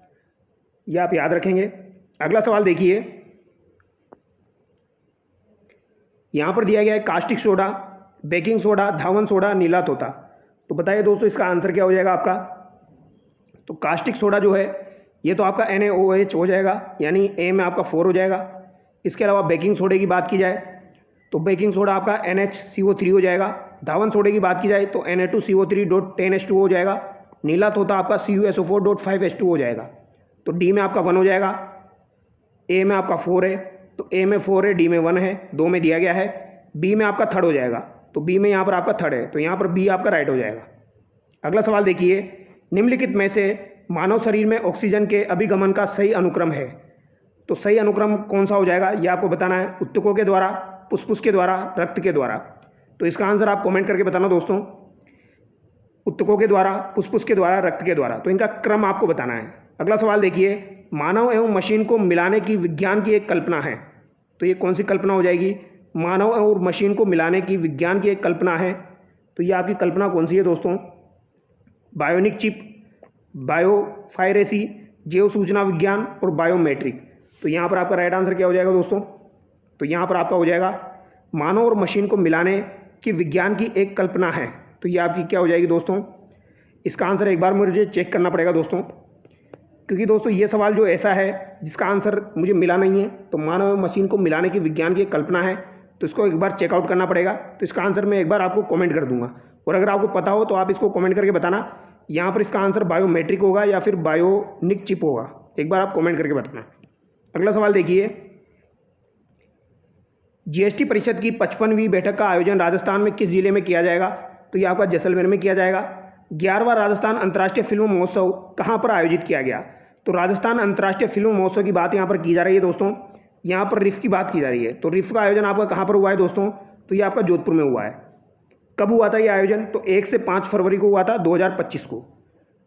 ये आप याद रखेंगे। अगला सवाल देखिए, यहाँ पर दिया गया है कास्टिक सोडा, बेकिंग सोडा, धावन सोडा, नीला तोता। तो बताइए दोस्तों, इसका आंसर क्या हो जाएगा आपका? तो कास्टिक सोडा जो है ये तो आपका NaOH हो जाएगा, यानी ए में आपका 4 हो जाएगा। इसके अलावा बेकिंग सोडे की बात की जाए तो बेकिंग सोडा आपका NHCO3 हो जाएगा। धावन सोडे की बात की जाए तो Na2CO3.10H2 हो जाएगा। नीला तोता आपका CuSO4.5H2 हो जाएगा। तो डी में आपका 1 हो जाएगा। ए में आपका 4 है, तो ए में 4 है, डी में 1 है, 2 में दिया गया है। बी में आपका 3rd हो जाएगा, तो बी में यहाँ पर आपका 3rd है, तो यहाँ पर बी आपका राइट हो जाएगा। अगला सवाल देखिए, निम्नलिखित में से मानव शरीर में ऑक्सीजन के अभिगमन का सही अनुक्रम है। तो सही अनुक्रम कौन सा हो जाएगा ये आपको बताना है। ऊतकों के द्वारा, फुसफुस के द्वारा, रक्त के द्वारा। तो इसका आंसर आप कमेंट करके बताना दोस्तों। ऊतकों के द्वारा, फुसफुस के द्वारा, रक्त के द्वारा, तो इनका क्रम आपको बताना है। अगला सवाल देखिए, मानव एवं मशीन को मिलाने की विज्ञान की एक कल्पना है। तो ये कौन सी कल्पना हो जाएगी? मानव और मशीन को मिलाने की विज्ञान की एक कल्पना है। तो ये आपकी कल्पना कौन सी है दोस्तों? बायोनिक चिप, बायोफायरेसी, जैव सूचना विज्ञान और बायोमेट्रिक। तो यहाँ पर आपका राइट आंसर क्या हो जाएगा दोस्तों? तो यहाँ पर आपका हो जाएगा मानव और मशीन को मिलाने की विज्ञान की एक कल्पना है। तो ये आपकी क्या हो जाएगी दोस्तों? इसका आंसर एक बार मुझे चेक करना पड़ेगा दोस्तों, क्योंकि दोस्तों ये सवाल जो ऐसा है जिसका आंसर मुझे मिला नहीं है। तो मानव और मशीन को मिलाने की विज्ञान की एक कल्पना है, तो इसको एक बार चेकआउट करना पड़ेगा। तो इसका आंसर मैं एक बार आपको कमेंट कर दूंगा, और अगर आपको पता हो तो आप इसको कमेंट करके बताना यहाँ पर इसका आंसर बायोमेट्रिक होगा या फिर बायोनिक चिप होगा। एक बार आप कमेंट करके बताना। अगला सवाल देखिए, GST परिषद की 55वीं बैठक का आयोजन राजस्थान में किस जिले में किया जाएगा? तो ये आपका जैसलमेर में किया जाएगा। 11वां राजस्थान अंतर्राष्ट्रीय फिल्म महोत्सव कहाँ पर आयोजित किया गया? तो राजस्थान अंतर्राष्ट्रीय फिल्म महोत्सव की बात यहाँ पर की जा रही है दोस्तों। यहाँ पर रिफ की बात की जा रही है। तो रिफ का आयोजन आपका कहाँ पर हुआ है दोस्तों? तो ये आपका जोधपुर में हुआ है। कब हुआ था ये आयोजन? तो 1 से 5 फरवरी को हुआ था 2025 को।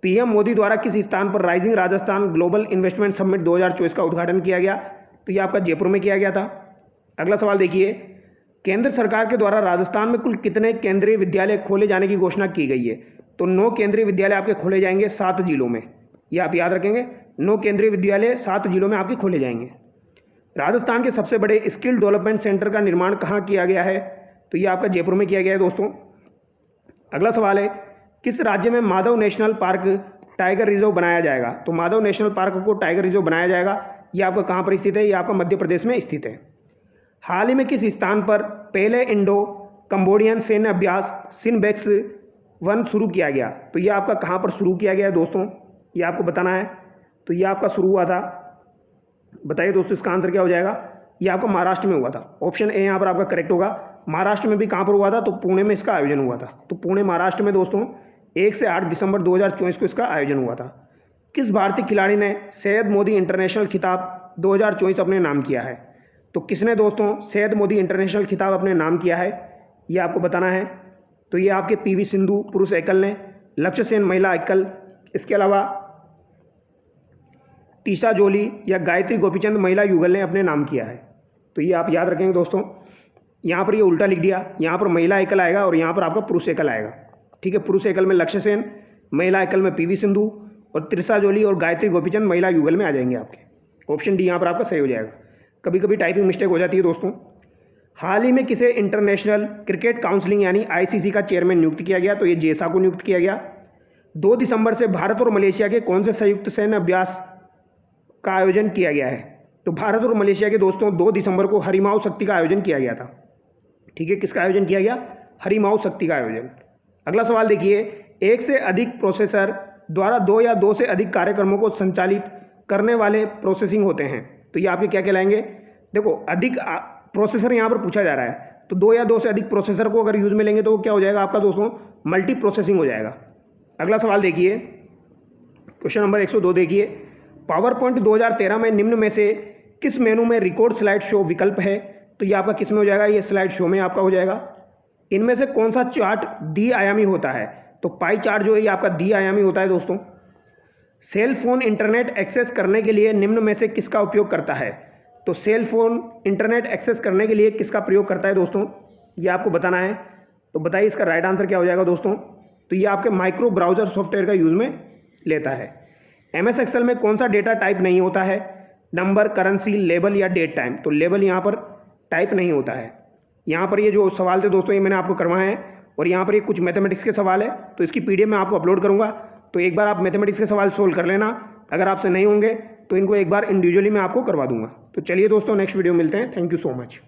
PM मोदी द्वारा किस स्थान पर rising Rajasthan global investment summit 2024 का उद्घाटन किया गया? तो ये आपका जयपुर में किया गया था। अगला सवाल देखिए, केंद्र सरकार के द्वारा राजस्थान में कुल कितने केंद्रीय विद्यालय खोले जाने की घोषणा की गई है? तो 9 केंद्रीय विद्यालय आपके खोले जाएंगे 7 जिलों में। ये आप याद रखेंगे, 9 केंद्रीय विद्यालय 7 जिलों में आपके खोले जाएंगे। राजस्थान के सबसे बड़े स्किल डेवलपमेंट सेंटर का निर्माण कहाँ किया गया है? तो ये आपका जयपुर में किया गया है दोस्तों। अगला सवाल है, किस राज्य में Madhav national park tiger reserve बनाया जाएगा? तो माधव नेशनल पार्क को टाइगर रिजर्व बनाया जाएगा। ये आपका कहाँ पर स्थित है? ये आपका मध्य प्रदेश में स्थित है। हाल ही में किस स्थान पर पहले इंडो कंबोडियन सैन्य अभ्यास सिनबेक्स 1 शुरू किया गया? तो ये आपका कहाँ पर शुरू किया गया है दोस्तों, ये आपको बताना है। तो ये आपका शुरू हुआ था, बताइए दोस्तों इसका आंसर क्या हो जाएगा? ये आपका महाराष्ट्र में हुआ था। ऑप्शन ए यहाँ पर आपका करेक्ट होगा। महाराष्ट्र में भी कहाँ पर हुआ था? तो पुणे में इसका आयोजन हुआ था। तो पुणे महाराष्ट्र में दोस्तों 1 से 8 दिसंबर 2024 को इसका आयोजन हुआ था। किस भारतीय खिलाड़ी ने सैयद मोदी इंटरनेशनल खिताब 2024 अपने नाम किया है? तो किसने दोस्तों सैयद मोदी इंटरनेशनल खिताब अपने नाम किया है, ये आपको बताना है। तो ये आपके पीवी सिंधु पुरुष एकल ने, लक्ष्य सेन महिला एकल, इसके अलावा तीशा जोली या गायत्री गोपीचंद महिला युगल ने अपने नाम किया है। तो ये आप याद रखेंगे दोस्तों। यहाँ पर ये उल्टा लिख दिया, यहाँ पर महिला एकल आएगा और यहाँ पर आपका पुरुष एकल आएगा। ठीक है, पुरुष एकल में लक्ष्य सेन, महिला एकल में पीवी सिंधु और त्रिशा जोली और गायत्री गोपीचंद महिला युगल में आ जाएंगे आपके। ऑप्शन डी यहाँ पर आपका सही हो जाएगा। कभी कभी टाइपिंग मिस्टेक हो जाती है दोस्तों। हाल ही में किसे इंटरनेशनल क्रिकेट काउंसिलिंग यानी आईसीसी का चेयरमैन नियुक्त किया गया? तो ये जेसा को नियुक्त किया गया। 2 दिसंबर से भारत और मलेशिया के कौन से संयुक्त सैन्य अभ्यास का आयोजन किया गया है? तो भारत और मलेशिया के दोस्तों 2 दिसंबर को हरिमाऊ शक्ति का आयोजन किया गया था। ठीक है, किसका आयोजन किया गया? हरिमाऊ शक्ति का आयोजन। अगला सवाल देखिए, एक से अधिक प्रोसेसर द्वारा 2 या 2 से अधिक कार्यक्रमों को संचालित करने वाले प्रोसेसिंग होते हैं। तो ये आपके क्या कहलाएंगे? देखो, अधिक प्रोसेसर यहाँ पर पूछा जा रहा है, तो 2 या 2 से अधिक प्रोसेसर को अगर यूज में लेंगे तो वो क्या हो जाएगा आपका दोस्तों? मल्टी प्रोसेसिंग हो जाएगा। अगला सवाल देखिए, क्वेश्चन नंबर 102 देखिए, पावर पॉइंट 2013 में निम्न में से किस मेनू में रिकॉर्ड स्लाइड शो विकल्प है? तो ये आपका किस में हो जाएगा? ये स्लाइड शो में आपका हो जाएगा। इनमें से कौन सा चार्ट द्विआयामी होता है? तो पाई चार्ट जो है ये आपका द्विआयामी होता है दोस्तों। सेल फोन इंटरनेट एक्सेस करने के लिए निम्न में से किसका उपयोग करता है? तो सेल फोन इंटरनेट एक्सेस करने के लिए किसका प्रयोग करता है दोस्तों, ये आपको बताना है। तो बताइए इसका राइट आंसर क्या हो जाएगा दोस्तों? तो ये आपके माइक्रो ब्राउज़र सॉफ्टवेयर का यूज़ में लेता है। MS एक्सेल में कौन सा डेटा टाइप नहीं होता है? नंबर, करेंसी, लेबल या डेट टाइम? तो लेबल यहाँ पर टाइप नहीं होता है। यहाँ पर ये जो सवाल थे दोस्तों ये मैंने आपको करवाए हैं और यहाँ पर ये कुछ मैथमेटिक्स के सवाल है, तो इसकी PDF मैं आपको अपलोड करूँगा। तो एक बार आप मैथमेटिक्स के सवाल सोल्व कर लेना। अगर आपसे नहीं होंगे तो इनको एक बार इंडिविजुअली मैं आपको करवा दूंगा। तो चलिए दोस्तों, नेक्स्ट वीडियो मिलते हैं। Thank you so much.